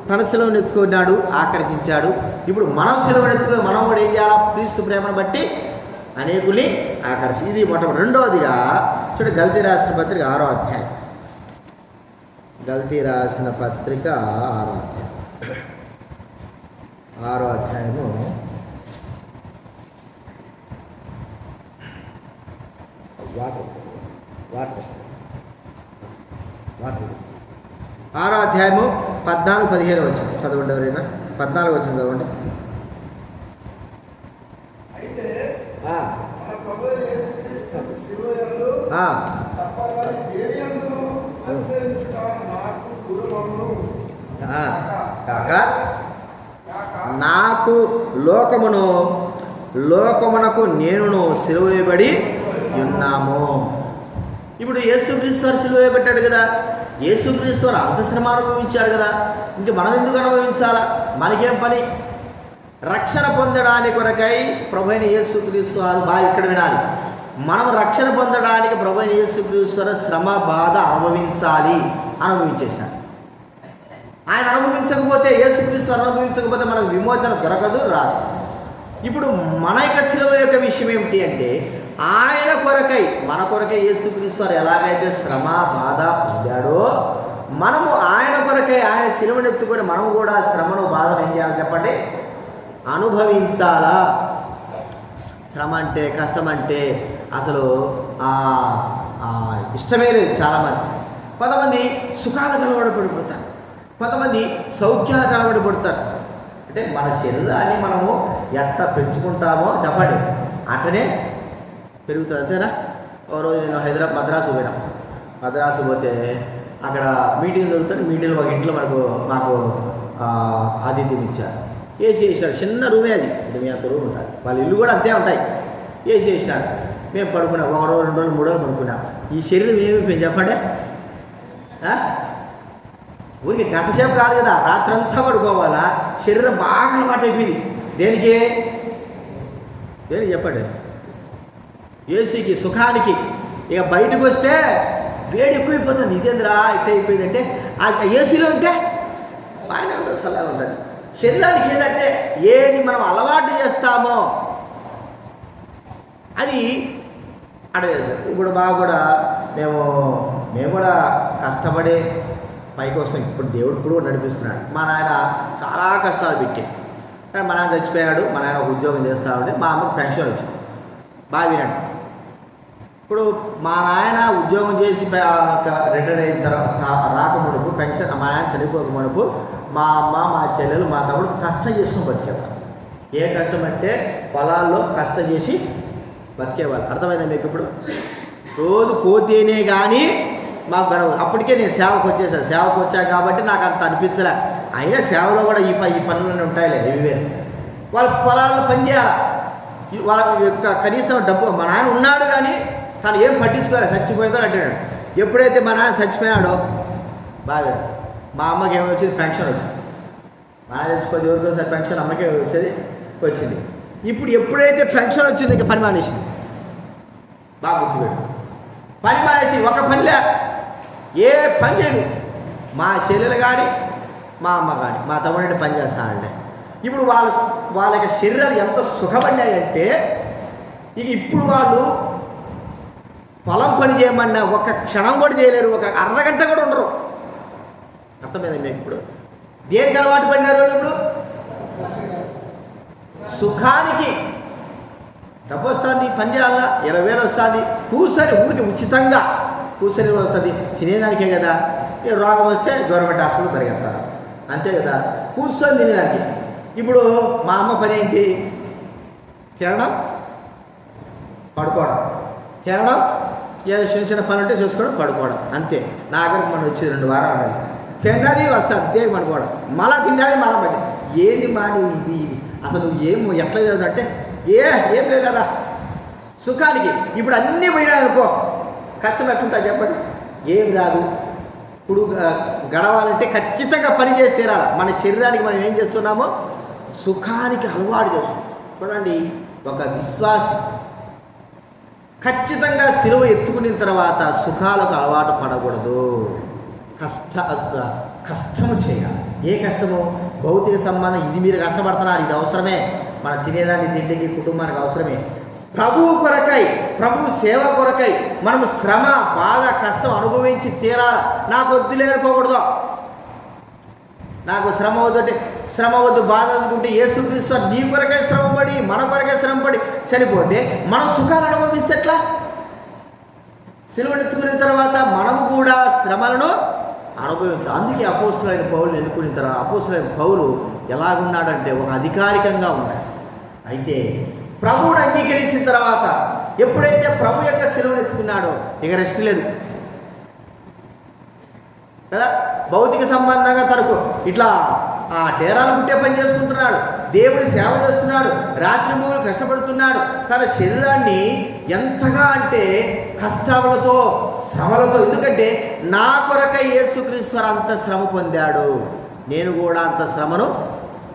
Speaker 1: తన సిలువను ఎత్తుకున్నాడు, ఆకర్షించాడు. ఇప్పుడు మనం సిలువను ఎత్తుకుని మనం కూడా ఏం చేయాలా? క్రీస్తు ప్రేమను బట్టి అనేకుల్ని ఆకర్షి. ఇది మొట్టమొదటి. రెండవదిగా చూడండి, గల్తీ రాసిన పత్రిక 6వ అధ్యాయం. గల్తీ రాసిన పత్రిక 6వ అధ్యాయం. 6వ అధ్యాయము 6వ అధ్యాయము 14-15 వచ్చింది. చదవండి ఎవరైనా. 14 వచ్చింది చదవండి. నాకు లోకమునకు నేనును సిలువ వేయబడి ఉన్నాము. ఇప్పుడు యేసుక్రీస్తు వారు సిలువ వేయబడ్డాడు కదా, యేసుక్రీస్తు వారు అంత శ్రమ అనుభవించాడు కదా, ఇంక మనం ఎందుకు అనుభవించాలా? మనకేం పని? రక్షణ పొందడానికి కొరకై ప్రభువైన యేసుక్రీస్తు వారు బాగా ఇక్కడ వినాలి. మనం రక్షణ పొందడానికి ప్రభువైన యేసుక్రీస్తు వారు శ్రమ బాధ అనుభవించేశాడు. ఆయన అనుభవించకపోతే, యేసుక్రీస్తు అనుభవించకపోతే మనకు విమోచన దొరకదు, రాదు. ఇప్పుడు మన యొక్క శిలువ యొక్క విషయం ఏమిటి అంటే, ఆయన కొరకై, మన కొరకై యేసుక్రీస్తు వారు ఎలాగైతే శ్రమ బాధ పొందాడో, మనము ఆయన కొరకై ఆయన శిలువను ఎత్తుకొని మనం కూడా శ్రమను బాధను ఏం చేయాలి చెప్పండి? అనుభవించాలా. శ్రమ అంటే, కష్టం అంటే అసలు ఇష్టమే లేదు చాలామంది. కొంతమంది సుఖాలు కలవడపడిపోతారు, కొంతమంది సౌఖ్యాలు కలవడపడతారు. అంటే మన శరీరాన్ని మనము ఎంత పెంచుకుంటామో చెప్పండి అట్లనే పెరుగుతుంది, అంతేనా? ఓ రోజు నేను మద్రాసు పోయినా. మద్రాసు పోతే అక్కడ మీటింగ్ జరుగుతుంది. మీటింగ్లో ఒక ఇంట్లో మాకు ఆతిథ్యం ఇచ్చారు. ఏసీ వేసాడు, చిన్న రూమే అది, మీ అంత రూమ్ ఉంటుంది. వాళ్ళ ఇల్లు కూడా అంతే ఉంటాయి. ఏసీ వేసాడు. మేము పడుకున్నాం. 1 రోజు 2 రోజులు 3 రోజులు పడుకున్నాం. ఈ శరీరం ఏమైపోయింది చెప్పండి? ఊరికి గంట సేపు కాదు కదా, రాత్రంతా పడుకోవాలా, శరీరం బాగా అలవాటు అయిపోయింది. దేనికి చెప్పండి? ఏసీకి, సుఖానికి. ఇక బయటకు వస్తే వేడి ఎక్కువైపోతుంది. ఇదేంద్రా ఇట్లా అయిపోయింది అంటే ఆ ఏసీలో ఉంటే బాగానే ఉంటుంది, సలహా ఉంటుంది. శరీరానికి ఏదంటే ఏది మనం అలవాటు చేస్తామో అది అడవేస్తారు. ఇప్పుడు బాగా కూడా మేము కూడా కష్టపడి పైకి వస్తాం. ఇప్పుడు దేవుడు కూడా నడిపిస్తున్నాడు. మా నాయన చాలా కష్టాలు పెట్టి, కానీ మా నాయన చచ్చిపోయాడు. మా నాయన ఒక ఉద్యోగం చేస్తూ ఉంటే మా అమ్మకు పెన్షన్ వచ్చింది. బాగా వినండి. ఇప్పుడు మా నాయన ఉద్యోగం చేసి రిటైర్ అయిన తర్వాత రాకమునుపు, పెన్షన్ మా నాయన చనిపోక మునుపు మా అమ్మ, మా చెల్లెలు, మా తమ్ముడు కష్టం చేసుకుని బతికేవారు. ఏ కష్టం అంటే పొలాల్లో కష్టం చేసి బతికేవాళ్ళు. అర్థమైందా మీకు? ఇప్పుడు రోజు పోతేనే కానీ మాకు గడవదు. అప్పటికే నేను సేవకు వచ్చేసాను. సేవకు వచ్చాను కాబట్టి నాకు అంత అనిపించలే. అయినా సేవలో కూడా ఈ పనులన్నీ ఉంటాయిలే, ఇవే. వాళ్ళ పొలాల్లో పని చేయాలి. వాళ్ళ యొక్క కనీసం డబ్బు మా నాయన ఉన్నాడు కానీ తను ఏం పట్టించుకోవాలి. చచ్చిపోయిందో అంటాడు. ఎప్పుడైతే మా నాయన చచ్చిపోయాడో బాగా మా అమ్మకి ఏమో వచ్చింది, పెన్షన్ వచ్చింది. మా నాయన చచ్చిపోతే ఎవరితో సార్ పెన్షన్ అమ్మకే వచ్చింది. ఇప్పుడు ఎప్పుడైతే పెన్షన్ వచ్చింది ఇంకా పని మానేసింది. బాగా గుర్తుపెట్టు, పని మానేసి ఒక పనిలే, ఏ పని చేయదు. మా చెల్లెలు కానీ మా అమ్మ కానీ మా తమ్ముడి పని చేస్తానండి. ఇప్పుడు వాళ్ళ యొక్క శరీరాలు ఎంత సుఖపడినాయంటే ఇప్పుడు వాళ్ళు పొలం పని చేయమన్నా ఒక క్షణం కూడా చేయలేరు, ఒక అర్ధగంట కూడా ఉండరు. అర్థమైంది మీకు? ఇప్పుడు దేనికి అలవాటు పడినారు? ఇప్పుడు సుఖానికి. డబ్బు వస్తుంది, పని చేయాలా, 20,000 వస్తుంది, కూర్చొని ఊరికి ఉచితంగా కూర్చొని వస్తుంది. తినేదానికే కదా. రోగం వస్తే గవర్నమెంట్ హాస్పిటల్ పరిగెత్తారు, అంతే కదా, కూర్చొని తినేదానికి. ఇప్పుడు మా అమ్మ పని ఏంటి? తినడం, పడుకోవడం, తినడం, ఏదో చిన్న చిన్న పని ఉంటే చూసుకోవడం, పడుకోవడం, అంతే. నా దగ్గరకు మనం వచ్చేది 2 వారాలు తిన్నది వస్తుంది, అదే పడుకోవడం, మళ్ళీ తినాలి, మళ్ళీ పని. ఏది మాని ఇది అసలు ఎట్లా చదువుతుంటే ఏం లేదు కదా సుఖానికి. ఇప్పుడు అన్నీ పోయినా అనుకో, కష్టం ఎట్లుంటా చెప్పండి? ఏం రాదు. ఇప్పుడు గడవాలంటే ఖచ్చితంగా పని చేసి తీరాలి. మన శరీరానికి మనం ఏం చేస్తున్నామో సుఖానికి అలవాటు చేస్తున్నాం. చూడండి, ఒక విశ్వాసి ఖచ్చితంగా సిలువ ఎత్తుకున్న తర్వాత సుఖాలకు అలవాటు పడకూడదు. కష్టము చేయాలి. ఏ కష్టము? భౌతిక సంబంధం. ఇది మీరు కష్టపడుతున్నారు, ఇది అవసరమే. మన తినేదాన్ని, తిండికి, కుటుంబానికి అవసరమే. ప్రభువు కొరకై, ప్రభు సేవ కొరకై మనం శ్రమ, బాధ, కష్టం అనుభవించి తీరాలి. నాకు వద్దులే అనుకోకూడదు. నాకు శ్రమ వద్దంటే శ్రమ వద్దు, బాధ అనుకుంటే యేసుక్రీస్తు నీ కొరకై శ్రమపడి, మన కొరకై శ్రమపడి చనిపోతే మనం సుఖాలు అనుభవిస్తే ఎట్లా? సిలువనెత్తుకున్న తర్వాత మనము కూడా శ్రమలను అనుభవించాలి. అందుకే అపోస్తులైన పౌలు ఎన్నుకున్న తర్వాత అపోస్తులైన పౌలు ఎలాగున్నాడంటే ఒక అధికారికంగా ఉన్నాడు. అయితే ప్రభువును అంగీకరించిన తర్వాత ఎప్పుడైతే ప్రభు యొక్క సిలువను ఎత్తుకున్నాడో ఇక రెస్ట్ లేదు కదా. భౌతిక సంబంధంగా తనకు ఇట్లా డేరాలు కుట్టే పని చేసుకుంటున్నాడు, దేవుడి సేవ చేస్తున్నాడు, రాత్రి మూలు కష్టపడుతున్నాడు. తన శరీరాన్ని ఎంతగా అంటే కష్టాలతో, శ్రమలతో. ఎందుకంటే నా కొరకై యేసుక్రీస్తు అంత శ్రమ పొందాడు, నేను కూడా అంత శ్రమను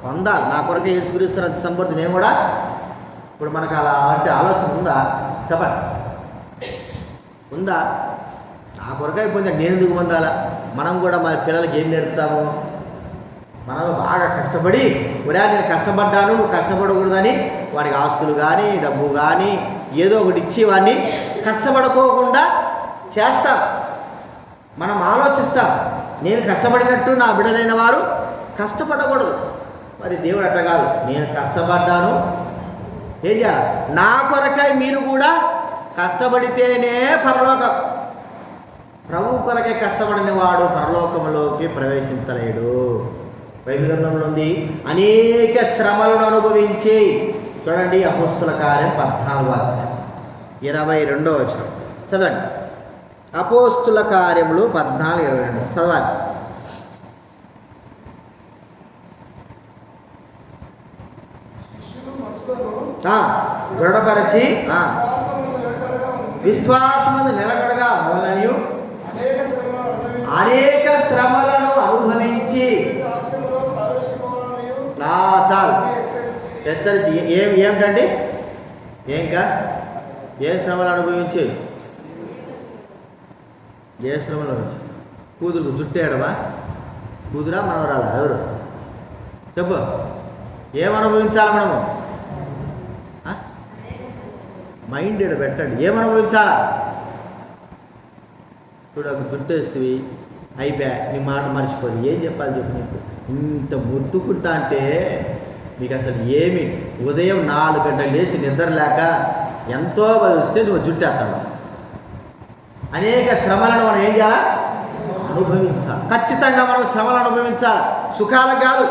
Speaker 1: పొందాలి. నా కొరకై యేసుక్రీస్తు అంత శ్రమ పొంది నేను కూడా. ఇప్పుడు మనకు అలా అంటే ఆలోచన ఉందా? చెప్పండి, ఉందా? నా కొరకై పొందాడు, నేను ఎందుకు పొందాలా? మనం కూడా మన పిల్లలకి ఏం నేర్పుతాము? మనం బాగా కష్టపడి, ఒరా నేను కష్టపడ్డాను, కష్టపడకూడదని వాడికి ఆస్తులు కానీ, డబ్బు కానీ ఏదో ఒకటి ఇచ్చి వాడిని కష్టపడుకోకుండా చేస్తాం. మనం ఆలోచిస్తాం, నేను కష్టపడినట్టు నా బిడ్డలైన వారు కష్టపడకూడదు. మరి దేవుడు అట్లా కాదు, నేను కష్టపడ్డాను, ఏం చేయాలి? నా కొరకై మీరు కూడా కష్టపడితేనే పరలోకం. ప్రభు కొరకై కష్టపడిన వాడు పరలోకంలోకి ప్రవేశించలేడు. బైబిల్ గ్రంథంలో ఉంది, అనేక శ్రమలను అనుభవించి. చూడండి, అపోస్తుల కార్యం 14:22 వచనం చదవండి. అపోస్తుల కార్యములు 14:22 చదవాలి. దృఢపరచి విశ్వాసముందు నిలకడగా మొదలైన అనేక శ్రమలను అనుభవించి చాలు హెచ్చరించి ఏమిటండి ఏంకా ఏ శ్రమలు అనుభవించి ఏ శ్రమలు అనుభవించి కూతురు జుట్టేయడమా కూతురా మనవరాలా ఎవరు చెప్పు ఏమనుభవించాలి మనము మైండ్ ఇక్కడ పెట్టండి ఏమనుభవించాలా చూడకు జుట్టేస్తవి అయిపోయా నీ మాట మర్చిపోదు ఏం చెప్పాలి చెప్పు నీకు ఇంత ముద్దుకుంటా అంటే నీకు అసలు ఏమి ఉదయం 4 గంటలు లేచి నిద్ర లేక ఎంతో వస్తే నువ్వు జుట్టేస్తావు అనేక శ్రమలను మనం ఏం చేయాలా అనుభవించాలి ఖచ్చితంగా మనం శ్రమలు అనుభవించాలి సుఖాలకు కాదు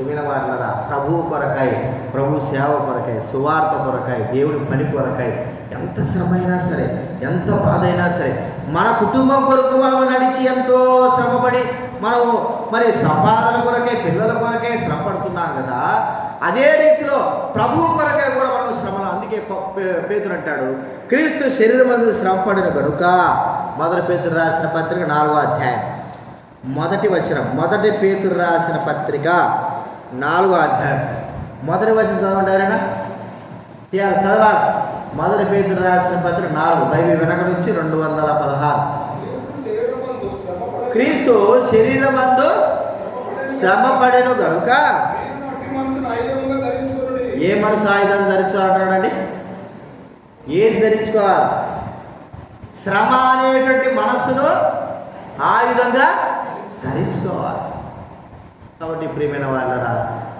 Speaker 1: విన వారులరా ప్రభువు కొరకాయ ప్రభు సేవ కొరకాయ సువార్త కొరకాయ దేవుడి పని కొరకాయ ఎంత శ్రమ అయినా సరే ఎంత బాధ అయినా సరే మన కుటుంబం కొరకు మనం నడిచి ఎంతో శ్రమపడి మనము మరి సంపాదన కొరకై పిల్లల కొరకై శ్రమ పడుతున్నాం కదా అదే రీతిలో ప్రభువు కొరకై కూడా మనం శ్రమలు అందుకే పేతురు అంటాడు క్రీస్తు శరీరమందు శ్రమపడిన కనుక మొదటి పేతురు రాసిన పత్రిక 4వ అధ్యాయం మొదటి వచనం మొదటి పేతురు రాసిన పత్రిక 4వ అధ్యాయం మొదటి వచనం చదవంటారేనా చదవాలి మొదటి పేతురు రాసిన పత్రిక 4 బైబిల్ వెనక నుంచి 216 క్రీస్తు శరీరమందు శ్రమపడెను కనుక ఏ మనసు ఆయుధం ధరించుకోవాలంటాడండి ఏది ధరించుకోవాలి శ్రమ అనేటువంటి మనస్సును ఆయుధంగా ధరించుకోవాలి కాబట్టి ప్రియమైన వాళ్ళరా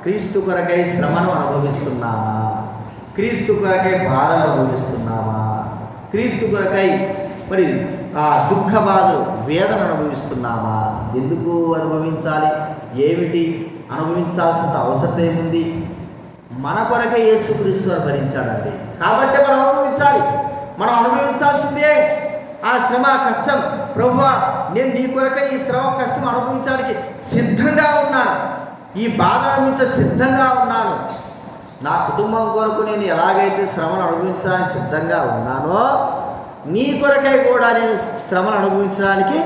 Speaker 1: క్రీస్తు కొరకై శ్రమను అనుభవిస్తున్నామా క్రీస్తు కొరకై బాధలు అనుభవిస్తున్నామా క్రీస్తు కొరకై మరి దుఃఖ బాధలు వేదన అనుభవిస్తున్నామా ఎందుకు అనుభవించాలి ఏమిటి అనుభవించాల్సిన అవసరం ఏముంది మన కొరకే యేసుక్రీస్తు భరించాడండి కాబట్టి మనం అనుభవించాలి మనం అనుభవించాల్సిందే ఆ శ్రమ కష్టం ప్రభువా నేను నీ కొరకై ఈ శ్రమ కష్టం అనుభవించడానికి సిద్ధంగా ఉన్నాను ఈ బాధ అనుభవించ సిద్ధంగా ఉన్నాను నా కుటుంబం కొరకు నేను ఎలాగైతే శ్రమను అనుభవించడానికి సిద్ధంగా ఉన్నానో నీ కొరకై కూడా నేను శ్రమను అనుభవించడానికి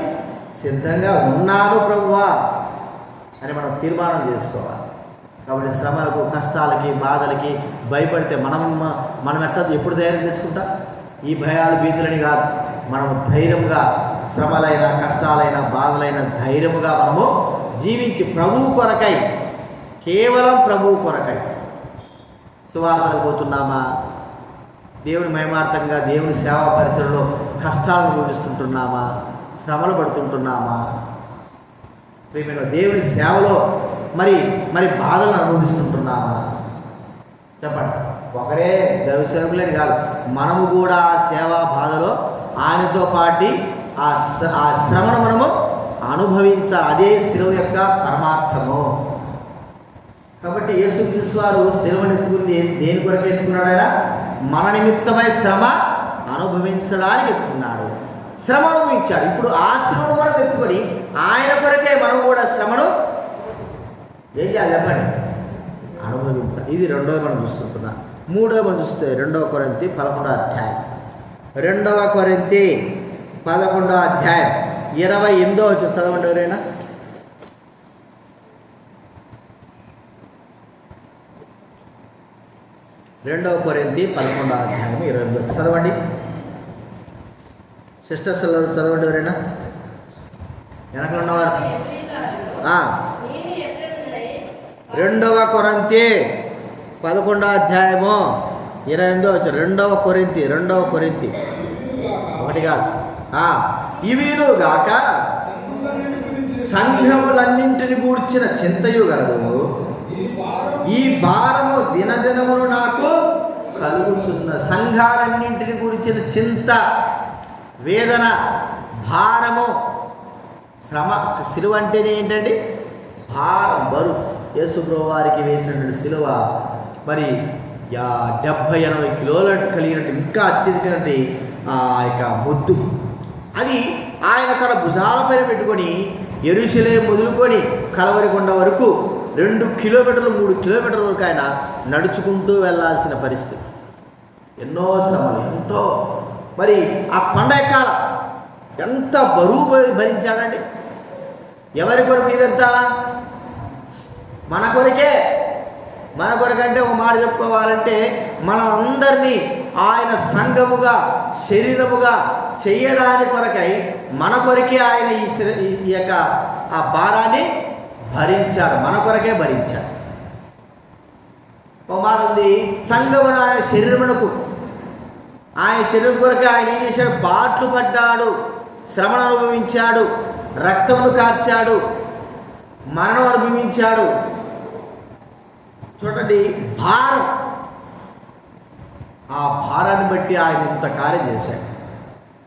Speaker 1: సిద్ధంగా ఉన్నాను ప్రభువా అని మనం తీర్మానం చేసుకోవాలి కాబట్టి శ్రమలకు కష్టాలకి బాధలకి భయపడితే మనం ఎప్పుడు ధైర్యం తెచ్చుకుంటాం ఈ భయాలు భీతులని కాదు మనము ధైర్యంగా శ్రమలైన కష్టాలైన బాధలైన ధైర్యముగా మనము జీవించి ప్రభువు కొరకై కేవలం ప్రభువు కొరకై సువార్తలకు పోతున్నామా దేవుని మహిమార్థంగా దేవుని సేవా పరిచయంలో కష్టాలను అనుభవిస్తుంటున్నామా శ్రమలు పడుతుంటున్నామా ప్రియమైన దేవుని సేవలో మరి బాధలను అనుభవిస్తుంటున్నామా చెప్పండి ఒకరే దైవసేవకులని కాదు మనము కూడా ఆ సేవా బాధలో ఆయనతో పాటి ఆ శ్రమను మనము అనుభవించాలి అదే శిలువ యొక్క పరమార్థము కాబట్టి యేసుక్రీస్తు వారు శిలువను ఎత్తుకుంది దేని కొరకు ఎత్తుకున్నాడు ఆయన మన నిమిత్తమై శ్రమ అనుభవించడానికి ఎత్తుకున్నాడు శ్రమ అనుభవించాడు ఇప్పుడు ఆ శ్రమను మనం ఎత్తుకొని ఆయన కొరకే మనం కూడా శ్రమను ఏం చేయాలి చెప్పండి అనుభవించాలి ఇది రెండవ మనం చూస్తుంటున్నాం మూడవ మనం చూస్తే 2 కొరింథీ 11వ అధ్యాయం 2 కొరింథీ 11వ అధ్యాయం 28వ వచనం చదవండి ఎవరైనా 2 కొరింథీ 11వ అధ్యాయం 28 చదవండి సిస్టర్స్ చదవండి ఎవరైనా వెనకలు ఉన్నవారు 2 కొరింథీ 11వ అధ్యాయము 28వ వచనం 2 కొరింథీ ఒకటి కాదు ఇవిను గాక సంఘములన్నింటిని గూర్చిన చింతయు గలదు ఈ భారము దినదినమును నాకు కలుగుతున్న సంఘాలన్నింటిని గురించిన చింత వేదన భారము శ్రమ సిలువ అంటేనే ఏంటండి భారం బరువు యేసుప్రభువు వారికి వేసినటువంటి సిలువ మరి 70-80 కిలోలు కలిగినట్టు ఇంకా అత్యధికమైనటువంటి ఆ యొక్క మొద్దు అది ఆయన తన భుజాలపైన పెట్టుకొని యెరూషలేము మొదలుకొని కలవరికొండ వరకు 2 కిలోమీటర్లు 3 కిలోమీటర్ల వరకు ఆయన నడుచుకుంటూ వెళ్ళాల్సిన పరిస్థితి ఎన్నో శ్రమలు ఎంతో మరి ఆ కొండ ఎక్కాల ఎంత బరువు భరించాడండి ఎవరి కొరకు ఇదంతా మన కొరకే. మన కొరకంటే ఒక మాట చెప్పుకోవాలంటే మనందరినీ ఆయన సంఘముగా శరీరముగా చేయడానికి కొరకై మన కొరకే ఆయన ఈ యొక్క ఆ భారాన్ని భరించాడు, మన కొరకే భరించాడు. ఒక మాట ఉంది, సంఘమును ఆయన శరీరమునకు, ఆయన శరీరం కొరకే ఆయన ఏం చేశాడు? బాట్లు పడ్డాడు, శ్రమను అనుభవించాడు, రక్తమును కార్చాడు, మరణం అనుభవించాడు. చూడండి భారం, ఆ భారాన్ని బట్టి ఆయన ఇంత కార్యం చేశాడు.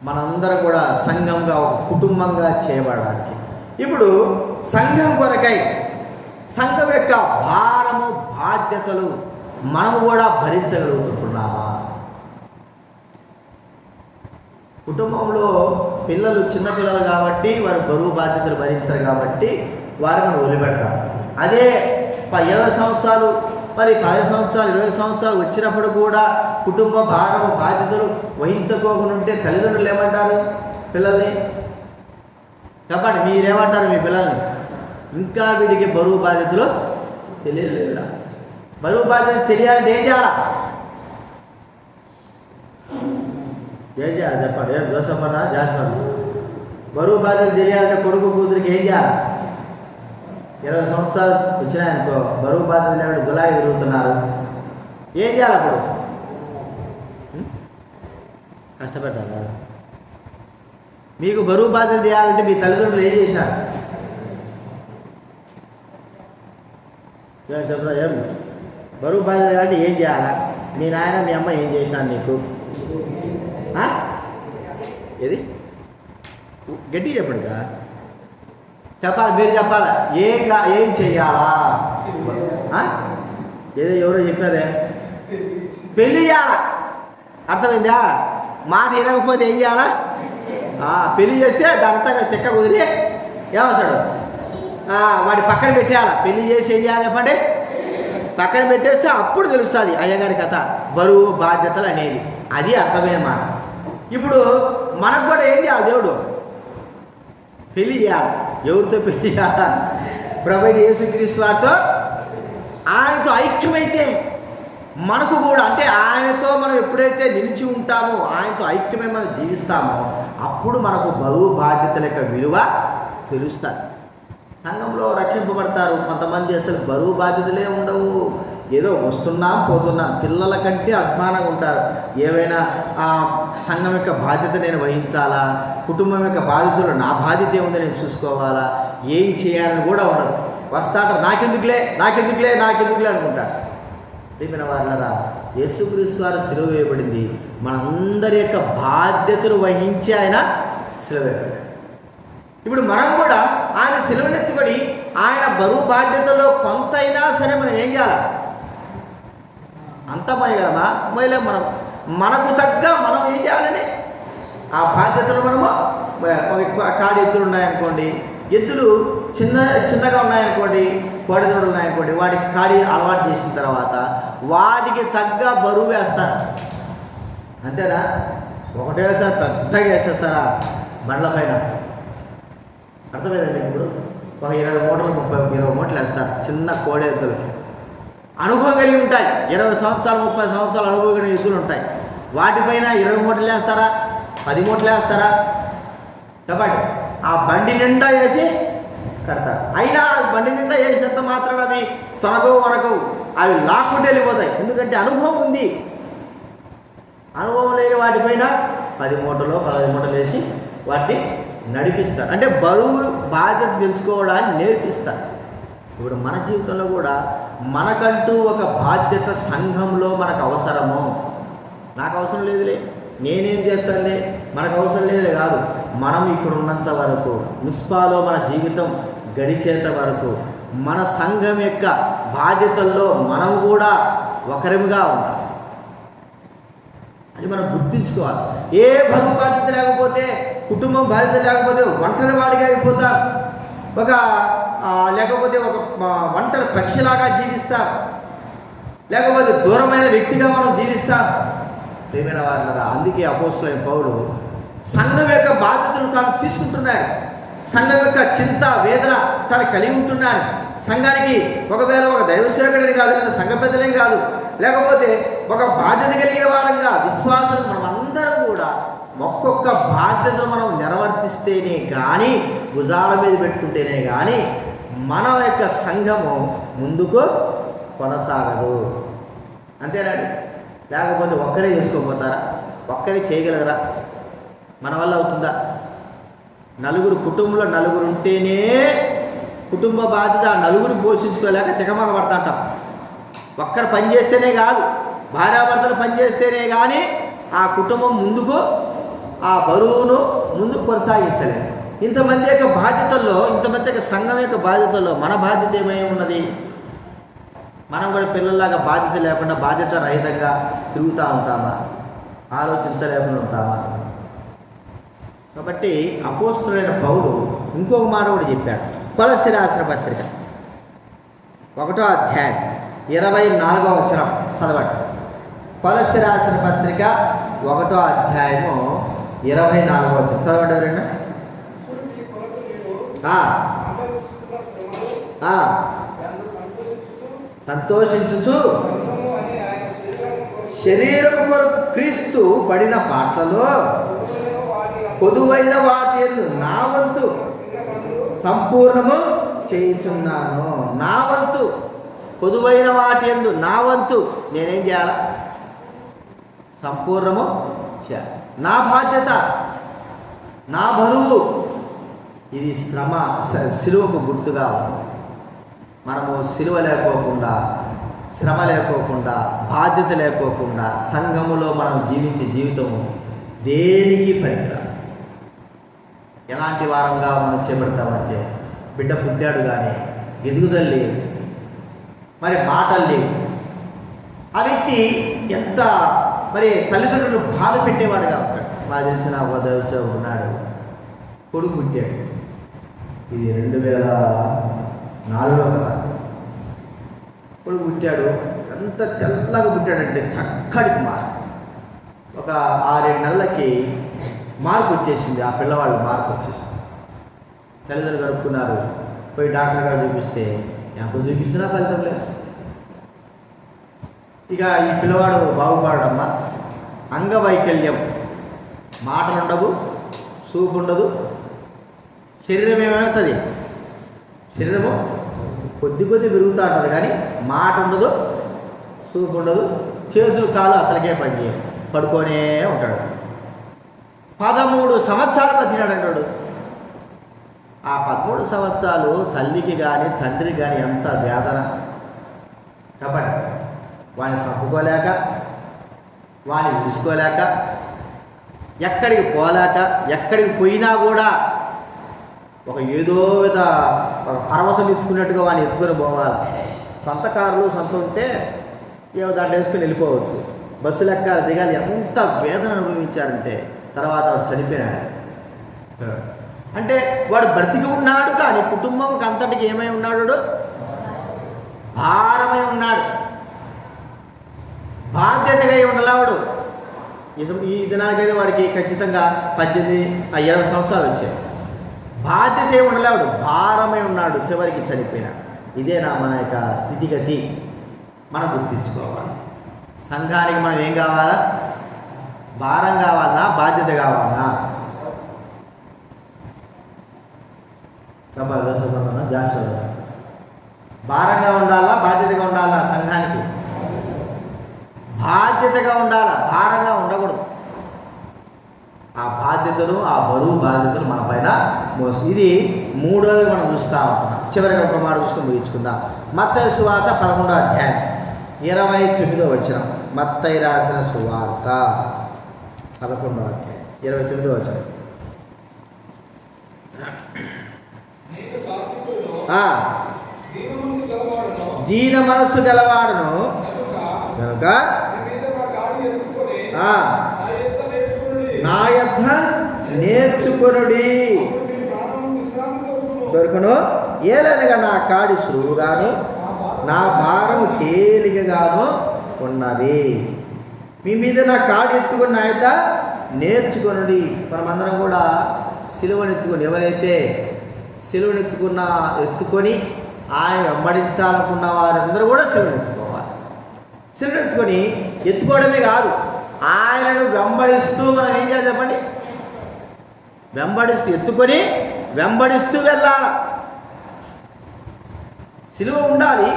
Speaker 1: మనందరం కూడా సంఘంగా ఒక కుటుంబంగా చేయబడడానికి. ఇప్పుడు సంఘం కొరకై సంఘం యొక్క భారము బాధ్యతలు మనము కూడా భరించగలుగుతున్నామా? కుటుంబంలో పిల్లలు చిన్నపిల్లలు కాబట్టి వారు బరువు బాధ్యతలు భరించారు కాబట్టి వారు మనం వదిలిపెడతారు. అదే 20 సంవత్సరాలు, మరి 10 సంవత్సరాలు, 20 సంవత్సరాలు వచ్చినప్పుడు కూడా కుటుంబ భారము బాధ్యతలు వహించుకోకుండా ఉంటే తల్లిదండ్రులు ఏమంటారు పిల్లల్ని? చెప్పండి, మీరేమంటారు మీ పిల్లల్ని? ఇంకా వీడికి బరువు బాధ్యతలు తెలియలేదా? బరువు బాధ్యతలు తెలియాలంటే ఏం చేయాలా? ఏం చేయాలి చెప్పండి? ఏం జోసఫన్నా జాస్పర్? బరువు బాధ్యతలు తెలియాలంటే కొడుకు కూతురికి ఏం చేయాలి? 20 సంవత్సరాలు వచ్చినాయనుకో, బరువు బాధ్యతలు లేకుండా గులాయి తిరుగుతున్నారు, ఏం చేయాలి అప్పుడు? కష్టపెట్టాలా? మీకు బరువు బాధ్యతలు చేయాలంటే మీ తల్లిదండ్రులు ఏం చేశారు? చెప్పరా? ఏం బరువు బాధ్యతలు అంటే ఏం చేయాలా? మీ నాయన మీ అమ్మ ఏం చేశాను నీకు? ఏది గట్టి చెప్పండి, చెప్పాలి, మీరు చెప్పాలి. ఏం చెయ్యాలా? ఏదో ఎవరో చెప్పారే, పెళ్ళి చేయాలా. అర్థమైందా? మాట వినకపోతే ఏం చేయాలా? పెళ్ళి చేస్తే దాంతా చెక్క కుదిరి ఏమవుతాడు? వాడి పక్కన పెట్టేయాలా. పెళ్ళి చేసి ఏం చేయాలి చెప్పండి? పక్కన పెట్టేస్తే అప్పుడు తెలుస్తుంది అయ్యగారి కథ, బరువు బాధ్యతలు అనేది. అది అర్థమైన మాట. ఇప్పుడు మనకు కూడా ఏం చేయాలి? దేవుడు పెళ్ళి చేయాలి. ఎవరితో పెళ్ళి చేయాలి? ప్రభువైన యేసుక్రీస్తు వారితో. ఆయనతో ఐక్యమైతే మనకు కూడా, అంటే ఆయనతో మనం ఎప్పుడైతే నిలిచి ఉంటామో, ఆయనతో ఐక్యమై మనం జీవిస్తామో, అప్పుడు మనకు బరువు బాధ్యతల యొక్క విలువ తెలుస్తుంది. సంఘంలో రక్షింపబడతారు కొంతమంది, అసలు బరువు బాధ్యతలే ఉండవు, ఏదో వస్తున్నాం పోతున్నాం, పిల్లల కంటే అభిమానంగా ఉంటారు. ఏవైనా సంఘం యొక్క బాధ్యత నేను వహించాలా, కుటుంబం యొక్క బాధ్యతలు నా బాధ్యత ఏముందో నేను చూసుకోవాలా, ఏం చేయాలని కూడా ఉండదు. వస్తాంటారు, నాకెందుకులే అనుకుంటారు. రేపిన వారులారా, యేసుక్రీస్తు వారు సిలువ వేయబడింది మనందరి యొక్క బాధ్యతలు వహించి ఆయన సిలువ వేయబడ్డాడు. ఇప్పుడు మనం కూడా ఆయన సిలువనెత్తుబడి ఆయన బరువు బాధ్యతలో కొంతైనా సరే మనం ఏం చేయాలి? అంత మోయగలమా? మోయలేం. మనకు తగ్గ మనం ఏం చేయాలని ఆ బాధ్యతలు మనము, కాడి ఎద్దులు ఉన్నాయనుకోండి, ఎద్దులు చిన్నగా ఉన్నాయనుకోండి, కోడెదూడలు ఉన్నాయనుకోండి, వాటికి కాడి అలవాటు చేసిన తర్వాత వాటికి తగ్గ బరువు వేస్తారు. అంతేనా? ఒకటేసారి పెద్దగా వేసేస్తారా బండ్ల పైన? అర్థమైందండి. ఇప్పుడు ఒక 20 మూటలు 20 మూటలు వేస్తారు చిన్న కోడె ఎద్దులకి. అనుభవం కలిగి ఉంటాయి, 20 సంవత్సరాలు 30 సంవత్సరాలు అనుభవం కలిగిన ఎద్దులు ఉంటాయి. వాటిపైన 20 మూటలు వేస్తారా? 10 మూటలు వేస్తారా? చెప్పండి. ఆ బండి నిండా వేసి కడతారు. అయినా బండి నిండా వేసేంత మాత్రాన అవి తొనగవు వనకవు, అవి లాక్కుంటే వెళ్ళిపోతాయి. ఎందుకంటే అనుభవం ఉంది. అనుభవం లేని వాటిపైన 10 మూటలు 15 మూటలు వేసి వాటిని నడిపిస్తారు. అంటే బరువు బాధ్యత తెలుసుకోవడాన్ని నేర్పిస్తారు. ఇప్పుడు మన జీవితంలో కూడా మనకంటూ ఒక బాధ్యత సంఘంలో మనకు అవసరము. నాకు అవసరం లేదులే, నేనేం చేస్తానులే, మనకు అవసరం లేదులే కాదు. మనం ఇక్కడ ఉన్నంత వరకు, మిస్పాలో మన జీవితం గడిచేంత వరకు మన సంఘం యొక్క బాధ్యతల్లో మనం కూడా ఒకరిగా ఉంటాం. అది మనం గుర్తించుకోవాలి. ఏ బరువు బాధ్యత లేకపోతే, కుటుంబం బాధ్యత లేకపోతే ఒంటరి వాడిగా అయిపోతారు. లేకపోతే ఒక ఒంటరి పక్షిలాగా జీవిస్తారు, లేకపోతే దూరమైన వ్యక్తిగా మనం జీవిస్తాం. ప్రియమైన వారులారా, అందుకే అపోస్తలుడైన పౌలు సంఘం యొక్క బాధ్యతను తాను తీసుకుంటున్నాడు. సంఘం యొక్క చింత వేదన తాను కలిగి ఉంటున్నాడు. సంఘానికి ఒకవేళ ఒక దైవసేవకుడిని కాదు, లేదా సంఘ పెద్దలేం కాదు, లేకపోతే ఒక బాధ్యత కలిగిన వారంగా విశ్వాసం మనం అందరం కూడా ఒక్కొక్క బాధ్యతను మనం నిర్వర్తిస్తేనే కానీ, భుజాల మీద పెట్టుకుంటేనే కానీ మన యొక్క సంఘము ముందుకు కొనసాగదు. అంతేనండి. లేకపోతే ఒక్కరే చేసుకోపోతారా? ఒక్కరే చేయగలగరా? మన వల్ల అవుతుందా? నలుగురు కుటుంబంలో నలుగురు ఉంటేనే కుటుంబ బాధ్యత ఆ నలుగురు పోషించుకోలేక తెగమగ పడతాంటాం. ఒక్కరు పని చేస్తేనే కాదు, భార్యాభర్తలు పని చేస్తేనే కానీ ఆ కుటుంబం ముందుకు ఆ బరువును ముందుకు కొనసాగించలేదు. ఇంతమంది యొక్క బాధ్యతల్లో, ఇంతమంది యొక్క సంఘం యొక్క బాధ్యతల్లో మన బాధ్యత ఏమై ఉన్నది? మనం కూడా పిల్లల్లాగా బాధ్యత లేకుండా బాధ్యత రహితంగా తిరుగుతూ ఉంటామా? ఆలోచించలేకుండా ఉంటామా? కాబట్టి అపోస్తలుడైన పౌలు ఇంకొక మాట కూడా చెప్పాడు. కొలస్సీ రాసిన పత్రిక 1వ అధ్యాయం 24వ వచనం చదవండి. కొలస్సీ రాసిన పత్రిక 1వ అధ్యాయము 24వ వచనం చదవండి ఎవరైనా. సంతోషించుచు శరీరము కొరకు క్రీస్తు పడిన పాటలలో పొదువైన వాటి యందు నా వంతు సంపూర్ణము చేయుచున్నాను. నా వంతు పొదువైన వాటి యందు నా వంతు నేనేం చేయాలా? సంపూర్ణము చేయాలి. నా బాధ్యత, నా బరువు. ఇది శ్రమ, సిలువకు గుర్తుగా ఉంది. మనము సిలువ లేకోకుండా, శ్రమ లేకోకుండా, బాధ్యత లేకోకుండా సంఘములో మనం జీవించే జీవితము దేనికి పనికిరాదు. ఎలాంటి వారంగా మనం చేపడతామంటే, బిడ్డ పుట్టాడు కానీ ఎదుగుదల లేదు, మరి మాటలు లేవు. ఆ వ్యక్తి ఎంత మరి తల్లిదండ్రులను బాధ పెట్టేవాడుగా ఉంటాడు. మాకు తెలిసిన ఒక దైవసేవకుడు ఉన్నాడు, కొడుకు పుట్టాడు. ఇది 2004లో కదా. కొడుకు పుట్టాడు, ఎంత తెల్లగా పుట్టాడంటే చక్కటి మార్పు. ఒక 6-7 నెలలకి మార్పు వచ్చేసింది. ఆ పిల్లవాళ్ళు మార్పు వచ్చేసింది. తల్లిదండ్రులు కడుక్కున్నారు, పోయి డాక్టర్ గారు చూపిస్తే ఎంత చూపించినా ఫలితం లేదు. ఇక ఈ పిల్లవాడు బాగుపడమ్మా, అంగవైకల్యం, మాటలు ఉండవు, చూపు ఉండదు, శరీరం ఏమవుతుంది, శరీరము కొద్ది పెరుగుతూ ఉంటుంది కానీ మాట ఉండదు, చూపు ఉండదు, చేతులు కాళ్ళు అసలుకే పని చేయవు, పడుకొనే ఉంటాడు. 13 సంవత్సరాలు బతికినాడు. ఆ 13 సంవత్సరాలు తల్లికి కానీ తండ్రికి కానీ ఎంత వేదన. కాబట్టి వాడిని చంపుకోలేక, వాడిని చూసుకోలేక, ఎక్కడికి పోలేక, ఎక్కడికి పోయినా కూడా ఒక ఏదో విధ ఒక పర్వతం ఎత్తుకున్నట్టుగా వాడిని ఎత్తుకొని పోవాలి. సొంత కారులు సొంత ఉంటే ఏమో దాంట్లో వేసుకొని వెళ్ళిపోవచ్చు. బస్సు లెక్క దిగాలి. ఎంత వేదన అనుభవించారంటే తర్వాత చనిపోయాడు. అంటే వాడు బ్రతికి ఉన్నాడు కానీ కుటుంబంకి అంతటికి ఏమై ఉన్నాడు? భారమై ఉన్నాడు, బాధ్యతగా ఉండలేవాడు. ఈ దినానికైతే వాడికి ఖచ్చితంగా 18-20 సంవత్సరాలు వచ్చాయి. బాధ్యత ఏమి ఉండలేవాడు, భారమై ఉన్నాడు, చివరికి చనిపోయినాడు. ఇదేనా మన యొక్క స్థితిగతి? మనం గుర్తించుకోవాలి. సంఘానికి మనం ఏం కావాలా? భారం కావాలన్నా, బాధ్యత కావాలన్నా? జాస్తి భారంగా ఉండాలా, బాధ్యతగా ఉండాలా? సంఘానికి బాధ్యతగా ఉండాలా, భారంగా ఉండకూడదు. ఆ బాధ్యతలు, ఆ బరువు బాధ్యతలు మన పైన మోసం. ఇది 3వది మనం చూస్తూ ఉంటున్నాం. చివరిగా ఒక మాట చూసుకొని ముగించుకుందాం. మత్తయి సువార్త 11వ అధ్యాయం 29వ వచనం. మత్తయి రాసిన సువార్త 11వ అధ్యాయం 29వ వచనం. దీన మనస్సు గలవాడును కనుక నా యొద్ద నేర్చుకొనుడి దొరకను. ఏలనగా నా కాడి సులువుగాను నా భారము తేలికగాను ఉన్నవి. మీ మీద నా కాడి ఎత్తుకొని నా యొద్ద నేర్చుకొనుడి. మనమందరం కూడా సిలువనెత్తుకొని, ఎవరైతే సిలువనెత్తుకొని ఆయన వెంబడించాలనుకున్న వారందరూ కూడా సిలువను ఎత్తుకోవాలి. సిలువను ఎత్తుకోవడమే కాదు, ఆయనను వెంబడిస్తూ మనం ఏం చేయాలి చెప్పండి? వెంబడిస్తూ వెళ్ళాలి. సిలువ ఉండాలి.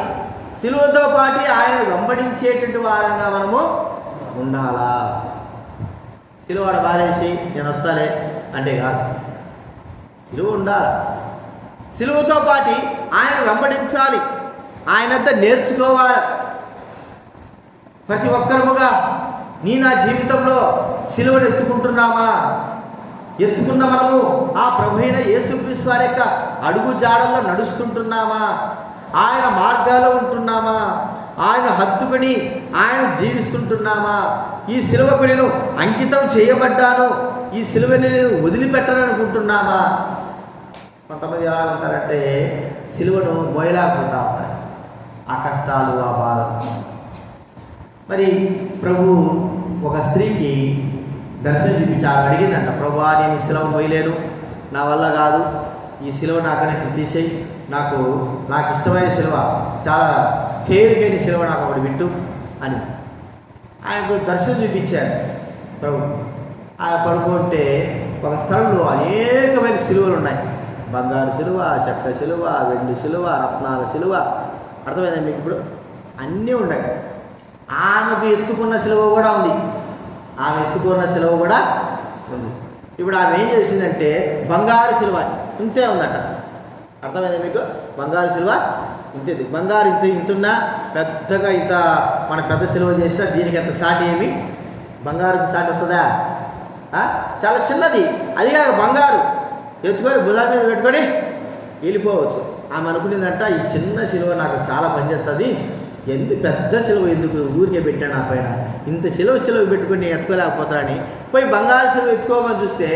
Speaker 1: సిలువతో పాటు ఆయనను వెంబడించేటువంటి వారంగా మనము ఉండాలా. సిలువ బారేసి నేను వస్తాలే అంటే కాదు, సిలువ ఉండాలి. సిలువతో పాటు ఆయన వెంబడించాలి, ఆయనంతా నేర్చుకోవాలి. ప్రతి ఒక్కరముగా నా జీవితంలో సిలువను ఎత్తుకున్న మనము ఆ ప్రభు అయిన యేసుక్రీస్తు వారి యొక్క అడుగు జాడల్లో నడుస్తుంటున్నామా? ఆయన మార్గాల్లో ఉంటున్నామా? ఆయన హత్తుకుని ఆయన జీవిస్తుంటున్నామా? ఈ సిలువకు నేను అంకితం చేయబడ్డాను, ఈ సిలువని నేను వదిలిపెట్టాలనుకుంటున్నామా? కొంతమంది ఎలా ఉంటారంటే సిలువను మోయలేకపోతా ఉంటారు, ఆ కష్టాలు, ఆ బాధలు. మరి ప్రభు ఒక స్త్రీకి దర్శనం చూపించి ఆమె అడిగిందంట, ప్రభువా నేను ఈ సిలువ మోయలేను, నా వల్ల కాదు, ఈ సిలువ నాకనే తీసేయి, నాకు ఇష్టమైన సిలువ, చాలా తేలికైన సిలువ నాకు ఒకటి విట్టు అని ఆయనకు దర్శనం చూపించారు ప్రభు. ఆయన పడుకుంటే ఒక స్థలంలో అనేకమైన సిలువలు ఉన్నాయి. బంగారు సిలువ, చెక్క సిలువ, వెండి సిలువ, రత్నాల సిలువ, అర్థమైందా మీకు? ఇప్పుడు అన్నీ ఉన్నాయి. ఆమెకు ఎత్తుకున్న సిలువ కూడా ఉంది. ఇప్పుడు ఆమె ఏం చేసిందంటే బంగారు సిలువ ఇంతే ఉందట. అర్థమైందా మీకు? బంగారు సిలువ ఇంతేది. బంగారు ఇంతున్నా పెద్దగా మన పెద్ద సిలువ చేసినా దీనికి ఎంత సాటి ఏమి? బంగారుకి సాటి వస్తుందా? చాలా చిన్నది. అది కాక బంగారు ఎత్తుకొని భుజాల మీద పెట్టుకొని వెళ్ళిపోవచ్చు. ఆమె అనుకునేదంట, ఈ చిన్న సిలువ నాకు చాలా పనిచేస్తుంది, పెద్ద సిలువ ఎందుకు ఊరికే పెట్టాను నా పైన, ఇంత సిలువ పెట్టుకుని ఎత్తుకోలేకపోతాడని పోయి బంగారు సిలువ ఎత్తుకోమని చూస్తే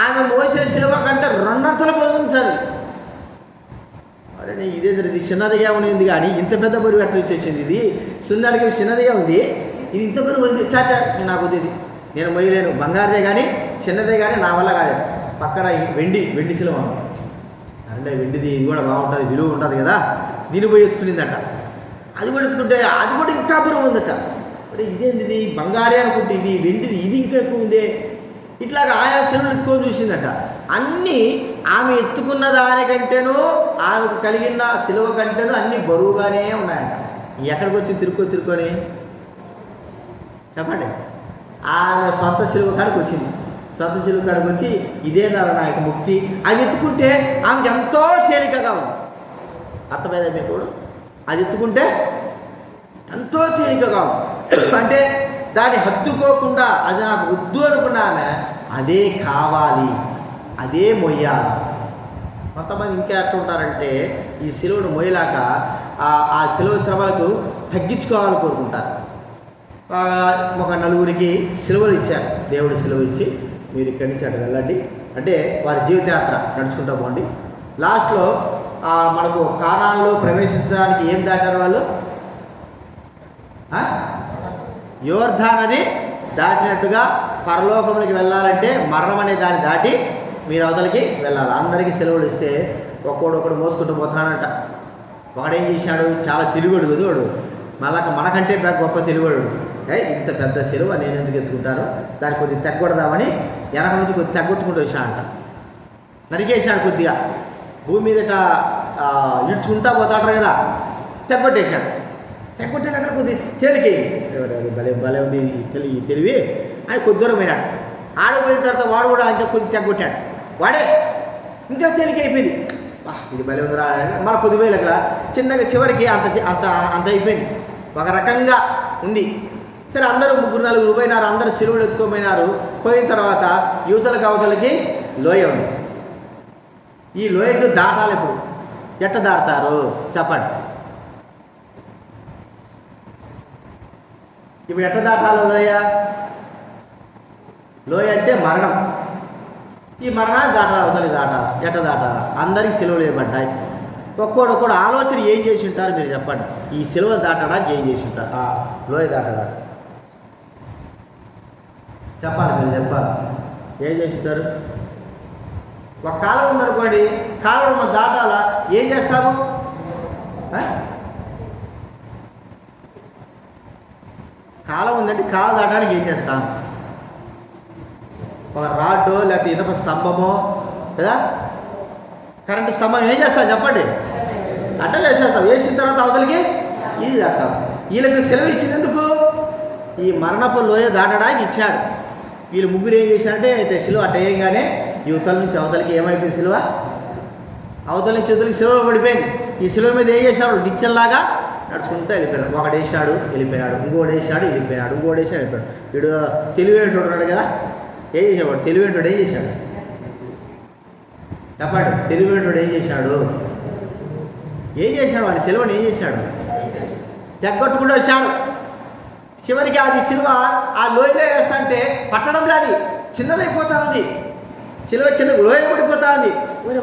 Speaker 1: ఆమె మోసే సిలువ కంటే 2 అంతలు పొందుతుంది. అరే ఇది చిన్నదిగా ఉంది కానీ ఇంత పెద్ద బరువు ఎట్లా వచ్చేసింది? ఇది సున్నాడికి చిన్నదిగా ఉంది, ఇది ఇంత బరువు ఉంది. చాచా నాకు ఇది నేను మొయ్యలేను, బంగారుదే కానీ చిన్నదే కానీ నా వల్ల కాదు. పక్కన వెండి సిలువ అంటే వెండిది, ఇది కూడా బాగుంటుంది, విలువ ఉంటుంది కదా, దీన్ని పోయి ఎత్తుకునిందట. అది కూడా ఎత్తుకుంటే అది కూడా ఇంకా బరువు ఉందట. అరే ఇదేంది, ఇది బంగారే అనుకుంటే ఇది వెండిది, ఇది ఇంకా ఎక్కువ ఉందే. ఇట్లాగా ఆయా సిలువలు ఎత్తుకొని చూసిందట. అన్నీ ఆమె ఎత్తుకున్న దానికంటేనూ ఆమెకు కలిగిన సిలువ కంటేనూ అన్నీ బరువుగానే ఉన్నాయట. ఎక్కడికి వచ్చి తిరుక్కొని చెప్పండి? ఆమె సొంత సిలువ కాడికి వచ్చింది. సొంత సిలువ కాడికి వచ్చి ఇదే నా యొక్క ముక్తి అది ఎత్తుకుంటే ఆమెకి ఎంతో తేలికగా ఉంది. అర్థమైందా మీకు? అది ఎత్తుకుంటే ఎంతో తేలికగా ఉంది. అంటే దాన్ని హత్తుకోకుండా అది నాకు వద్దు అనుకున్న ఆమె అదే కావాలి, అదే మొయ్యాలి. కొంతమంది ఇంకా ఎట్లా ఉంటారంటే ఈ సిలువను మొయ్యలాక ఆ సిలువ శ్రమలకు తగ్గించుకోవాలని కోరుకుంటారు. ఒక 4 సిలువలు ఇచ్చారు. దేవుడు సిలువ ఇచ్చి మీరు ఇక్కడి నుంచి అటు వెళ్ళండి అంటే వారి జీవితయాత్ర నడుచుకుంటూ పోండి. లాస్ట్లో మనకు కానాన్లో ప్రవేశించడానికి ఏం దాటారు వాళ్ళు? యోర్దాను నది దాటినట్టుగా పరలోకంలోకి వెళ్ళాలంటే మరణం అనే దాన్ని దాటి మీరు అవతలకి వెళ్ళాలి. అందరికీ సెలవులు ఇస్తే ఒక్కొక్కడు మోసుకుంటూ పోతున్నానంట. ఒకడేం చేశాడు, చాలా తిరుగుడు కదా వాడు, మనకంటే గొప్ప తిరుగుడు. ఇంత పెద్ద సెలవు నేను ఎందుకు ఎత్తుకుంటాను, దాన్ని కొద్దిగా తెగ్గొడదామని వెనక నుంచి కొద్దిగా తెగ్గొట్టుకుంటూ వచ్చాడంట. నరికేశాడు కొద్దిగా, భూమి మీదట ఇడ్చుకుంటా పోతాడు కదా, తెగ్గొట్టేశాడు. తెగ్గొట్టాడు అక్కడ కొద్దిగా తేలికయ్యింది. భలే ఉంది తెలివి అని కొద్ది దూరం పోయినాడు. ఆడపోయిన తర్వాత వాడు కూడా ఇంకా కొద్దిగా తెగ్గొట్టాడు. వాడే ఇంకా తేలికైపోయింది. ఇది భలే ఉంది రా మన కొద్ది వేలు అక్కడ చిన్నగా చివరికి అంత అయిపోయింది. ఒక రకంగా ఉంది. సరే అందరూ 3-4 పోయినారు, అందరూ సిలువలు ఎత్తుకోపోయినారు. పోయిన తర్వాత యువతలకు అవతలకి లోయ ఉంది. ఈ లోయకు దాటాలి. ఇప్పుడు ఎట్ట దాడతారు చెప్పండి? ఇప్పుడు ఎట్ట దాటాలి లోయ అంటే మరణం. ఈ మరణాన్ని దాటాలి, అవతలకి దాటాలి. ఎట్ట దాటాలి? అందరికీ సిలువలు వేయబడ్డాయి. ఒక్కోడొక్కడు ఆలోచన ఏం చేసి ఉంటారు మీరు చెప్పండి? ఈ సిలువ దాటడానికి ఏం చేసి ఉంటారు? లోయ దాటడానికి చెప్పాలి, మీరు చెప్పాలి. ఏం చేసి ఉంటారు? ఒక కాలం ఉందనుకోండి, కాలం మనం దాటాలా, ఏం చేస్తాము? కాలం ఉందంటే కాలు దాటడానికి ఏం చేస్తాం? ఒక రాడ్డో లేకపోతే ఇనప స్తంభమో కదా, కరెంటు స్తంభం ఏం చేస్తాం చెప్పండి? అడ్డం వేసేస్తాం. వేసిన తర్వాత అవతలికి ఇది దాటాం. వీళ్ళకి సెలవు ఇచ్చింది ఎందుకు? ఈ మరణపు లోయ దాటడానికి ఇచ్చాడు. వీళ్ళు ముగ్గురు ఏం చేశారంటే అయితే సిలువ అట్ట వేయగానే యువతల నుంచి అవతలికి ఏమైపోయింది? సిలువ అవతల నుంచి యువతలకి సిలువలో పడిపోయింది. ఈ సిలువ మీద ఏం చేశాడు? నిచ్చెల్లాగా నడుచుకుంటూ వెళ్ళిపోయాడు. ఒకడు వేసాడు వెళ్ళిపోయాడు, ఇంకోటి వేసాడు వెళ్ళిపోయాడు, ఇంకోటి వేసాడు వెళ్ళిపోయాడు. వీడు తెలివేంటోడు ఉన్నాడు కదా, ఏం చేసేవాడు? తెలివేంటోడు ఏం చేశాడు చెప్పాడు? తెలివేంటోడు ఏం చేశాడు? వాడి సిలువని ఏం చేశాడు? తెగ్గొట్టుకుంటూ వచ్చాడు. చివరికి అది సిలువ ఆ లోయలో వేస్తుంటే పట్టడంలో అది చిన్నదైపోతా ఉంది. సిలువ కింద లోయ పడిపోతా ఉంది.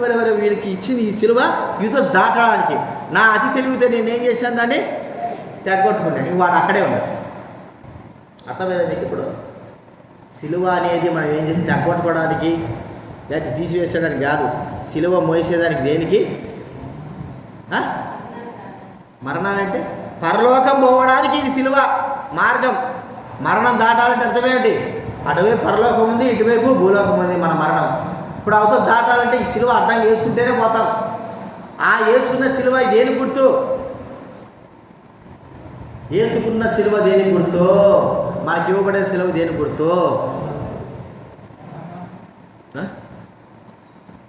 Speaker 1: వరే వీరికి ఇచ్చింది ఈ సిలువ యుద్ధం దాటడానికి. నా అతి తెలివితే నేను ఏం చేశాను? దాన్ని తెగ్గొట్టుకున్నాను. వాడు అక్కడే ఉన్నాడు. అర్థమైందా మీకు? ఇప్పుడు సిలువ అనేది మనం ఏం చేసి తెగ్గొట్టుకోవడానికి లేకపోతే తీసివేసేదానికి కాదు. సిలువ మోసేదానికి దేనికి? మరణాలంటే పరలోకం పోవడానికి ఇది సిలువ మార్గం. మరణం దాటాలంటే అర్థమేంటి? అటువైపు పరలోకం ఉంది, ఇటువైపు భూలోకం ఉంది మన మరణం. ఇప్పుడు అవతల దాటాలంటే ఈ సిలువ అడ్డంగా వేసుకుంటేనే పోతాం. ఆ వేసుకున్న సిలువ దేని గుర్తు? వేసుకున్న సిలువ దేని గుర్తు? మనకి ఇవ్వబడే సిలువ దేని గుర్తు?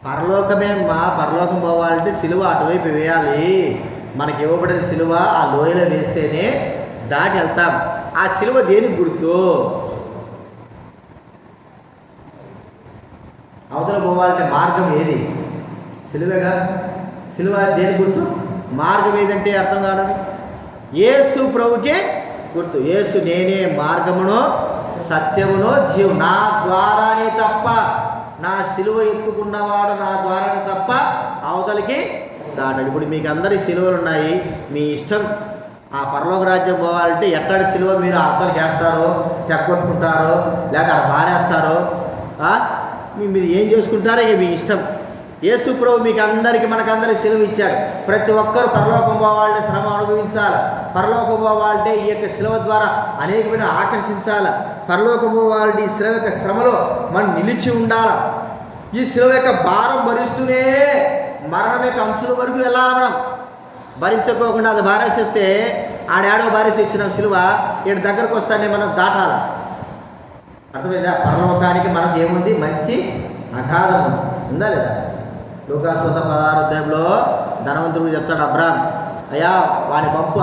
Speaker 1: పరలోకమే. పరలోకం పోవాలంటే సిలువ అటువైపు వేయాలి. మనకి ఇవ్వబడిన సిలువ ఆ లోయలో వేస్తేనే దాటి వెళ్తాం. ఆ సిలువ దేనికి గుర్తు? అవతల పోవాలంటే మార్గం ఏది? సిలువేగా. సిలువ దేని గుర్తు? మార్గం ఏదంటే అర్థం కావడం యేసు ప్రభుకే గుర్తు. యేసు నేనే మార్గమును సత్యమును జీవం, నా ద్వారానే తప్ప, నా సిలువ ఎత్తుకున్నవాడు నా ద్వారానే తప్ప అవతలికి దాటాడు. ఇప్పుడు మీకు అందరి సిలువలు ఉన్నాయి. మీ ఇష్టం. ఆ పరలోక రాజ్యం పోవాలంటే ఎక్కడి సిలువ మీరు అర్థం చేస్తారో, తెక్కొట్టుకుంటారో, లేక అక్కడ మారేస్తారో, మీరు ఏం చేసుకుంటారో ఇక మీ ఇష్టం. యేసు ప్రభు మీకు అందరికీ మనకందరికి సిలువ ఇచ్చాడు. ప్రతి ఒక్కరు పరలోకం పోవాలంటే శ్రమ అనుభవించాలి. పరలోకం పోవాలంటే ఈ యొక్క సిలువ ద్వారా అనేకమైన ఆకర్షించాలి. పరలోకం పోవాలంటే ఈ సిలువ యొక్క శ్రమలో మనం నిలిచి ఉండాలి. ఈ సిలువ యొక్క భారం భరిస్తూనే మరణం యొక్క అంచుల వరకు వెళ్ళాలి. మనం భరించుకోకుండా అది బారేసేస్తే ఆడాడో బారేసి ఇచ్చిన సిలువ ఇటు దగ్గరకు వస్తానే మనం దాటాలి. అర్థమైందా? పరలోకానికి మనకు ఏముంది? మంచి అగాధం ఉందా లేదా? లూకాసు 16వ అధ్యాయంలో ధనవంతుడు చెప్తాడు, అబ్రాహాం అయ్యా వాని పంపు,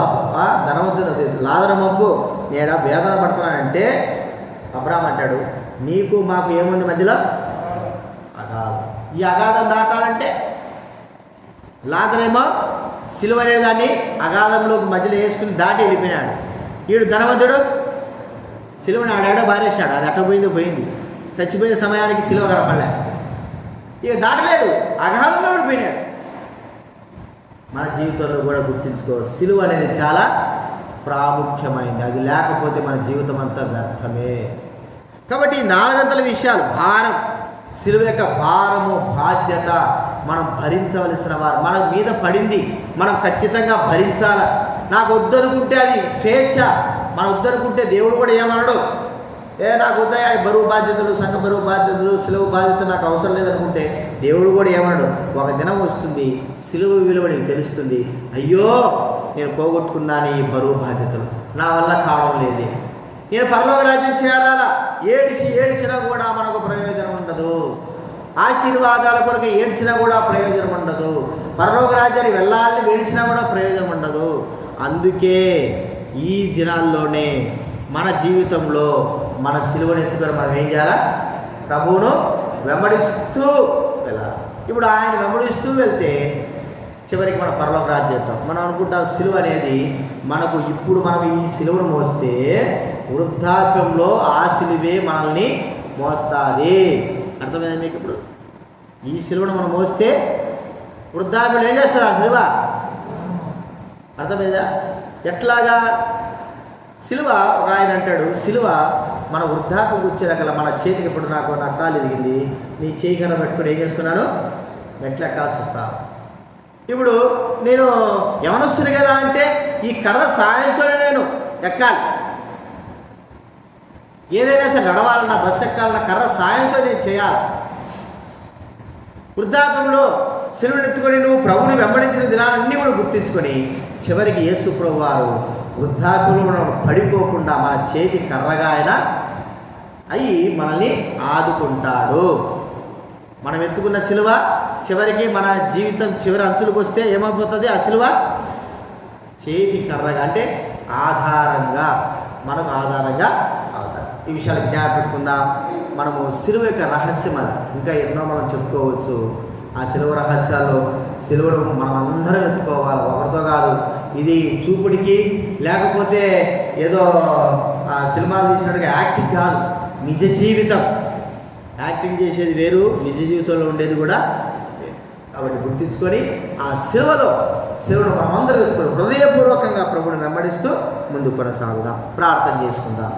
Speaker 1: ధనవంతుడు లాజరు పంపు, నేను వేదన పడుతున్నానంటే అబ్రాహాం అంటాడు, నీకు మాకు ఏముంది మధ్యలో? అగాధం. ఈ అగాధం దాటాలంటే లాజరేమో సిలువ అనేదాన్ని అగాధంలోకి మధ్యలో వేసుకుని దాటి వెళ్ళిపోయినాడు. వీడు ధనవంతుడు సిలువని ఆడాడో బారేశాడు. అది అట్ట పోయింది. చచ్చిపోయే సమయానికి సిలువ కనపడలే, ఇక దాటలేడు, అగాధంలో ఓడిపోయినాడు. మన జీవితంలో కూడా గుర్తుంచుకో, సిలువ అనేది చాలా ప్రాముఖ్యమైంది. అది లేకపోతే మన జీవితం అంతా వ్యర్థమే. కాబట్టి 4 గంటల విషయాలు. భారం, సిలువ యొక్క భారము, బాధ్యత, మనం భరించవలసిన వారు మన మీద పడింది, మనం ఖచ్చితంగా భరించాల. నాకు వద్దనుకుంటే అది స్వేచ్ఛ. మనం వద్దనుకుంటే దేవుడు కూడా ఏమన్నాడు? నాకు వద్దయా బరువు బాధ్యతలు, సంఘ బరువు బాధ్యతలు, సిలువ బాధ్యత నాకు అవసరం లేదనుకుంటే దేవుడు కూడా ఏమన్నాడు? ఒక దినం వస్తుంది, సిలువ విలువ నీకు తెలుస్తుంది. అయ్యో నేను పోగొట్టుకున్నాను ఈ బరువు బాధ్యతలు, నా వల్ల కావడం లేదు, నేను పరలోక రాజ్యం చేరాలా. ఏడ్చినా కూడా మనకు ప్రయోజనం ఉండదు. ఆశీర్వాదాల కొరకు ఏడ్చినా కూడా ప్రయోజనం ఉండదు. పరలోక రాజ్యానికి వెళ్ళాలని ఏడ్చినా కూడా ప్రయోజనం ఉండదు. అందుకే ఈ దినాల్లోనే మన జీవితంలో మన సిలువను ఎత్తుకొని మనం ఏం చేయాలా? ప్రభువును వెంబడిస్తూ వెళ్ళాలి. ఇప్పుడు ఆయన వెంబడిస్తూ వెళ్తే చివరికి మన పరలోక రాజ్యం. మనం అనుకుంటాం సిలువ అనేది మనకు, ఇప్పుడు మనం ఈ సిలువను మోస్తే వృద్ధాప్యంలో ఆ సిలువే మనల్ని మోస్తుంది. అర్థమైందా మీకు? ఇప్పుడు ఈ సిలువను మనం మోస్తే వృద్ధాప్యంలో ఏం చేస్తారు ఆ సిలువ? అర్థమైందా? ఎట్లాగా? సిలువ ఒక ఆయన అంటాడు, సిలువ మన వృద్ధాప్యం వచ్చేదాకా మన చేతికి ఇప్పుడు నా కాలు ఎదిగింది, నీ చేయి కన్నా పెట్టుకుని ఏం చేస్తున్నాను? మెట్లెక్కాల్సి వస్తా. ఇప్పుడు నేను యవనస్తుని కదా అంటే ఈ కర్ర సాయంతోనే నేను ఎక్కాలి. ఏదైనా సరే నడవాలన్నా, బస్సు ఎక్కాలన్నా కర్ర సాయంతో నేను చేయాలి. వృద్ధాపంలో సిలువను ఎత్తుకొని నువ్వు ప్రభుని వెంబడించిన దినాలన్నీ కూడా గుర్తించుకొని చివరికి యేసు ప్రభు వారు వృద్ధాపంలో పడిపోకుండా మన చేతి కర్రగా ఆయన అయి మనల్ని ఆదుకుంటాడు. మనం ఎత్తుకున్న సిలువ చివరికి మన జీవితం చివరి అంచులకు వస్తే ఏమైపోతుంది? ఆ సిలువ చేతి కర్రగా అంటే ఆధారంగా, మనకు ఆధారంగా అవుతారు. ఈ విషయాలు జ్ఞాపకం పెట్టుకుందాం. మనము సిలువ యొక్క రహస్యం అది ఇంకా ఎన్నో మనం చెప్పుకోవచ్చు. ఆ సిలువ రహస్యాల్లో సిలువను మనం అందరం ఎత్తుకోవాలి, ఒకరితో కాదు. ఇది చూపుడికి లేకపోతే ఏదో సినిమాలు తీసినట్టుగా యాక్టింగ్ కాదు, నిజ జీవితం. యాక్టింగ్ చేసేది వేరు, నిజ జీవితంలో ఉండేది కూడా వేరు. కాబట్టి గుర్తించుకొని ఆ సిలువను మనం అందరూ ఎత్తుకొని హృదయపూర్వకంగా ప్రభువుని వెంబడిస్తూ ముందుకు కొనసాగుదాం. ప్రార్థన చేసుకుందాం.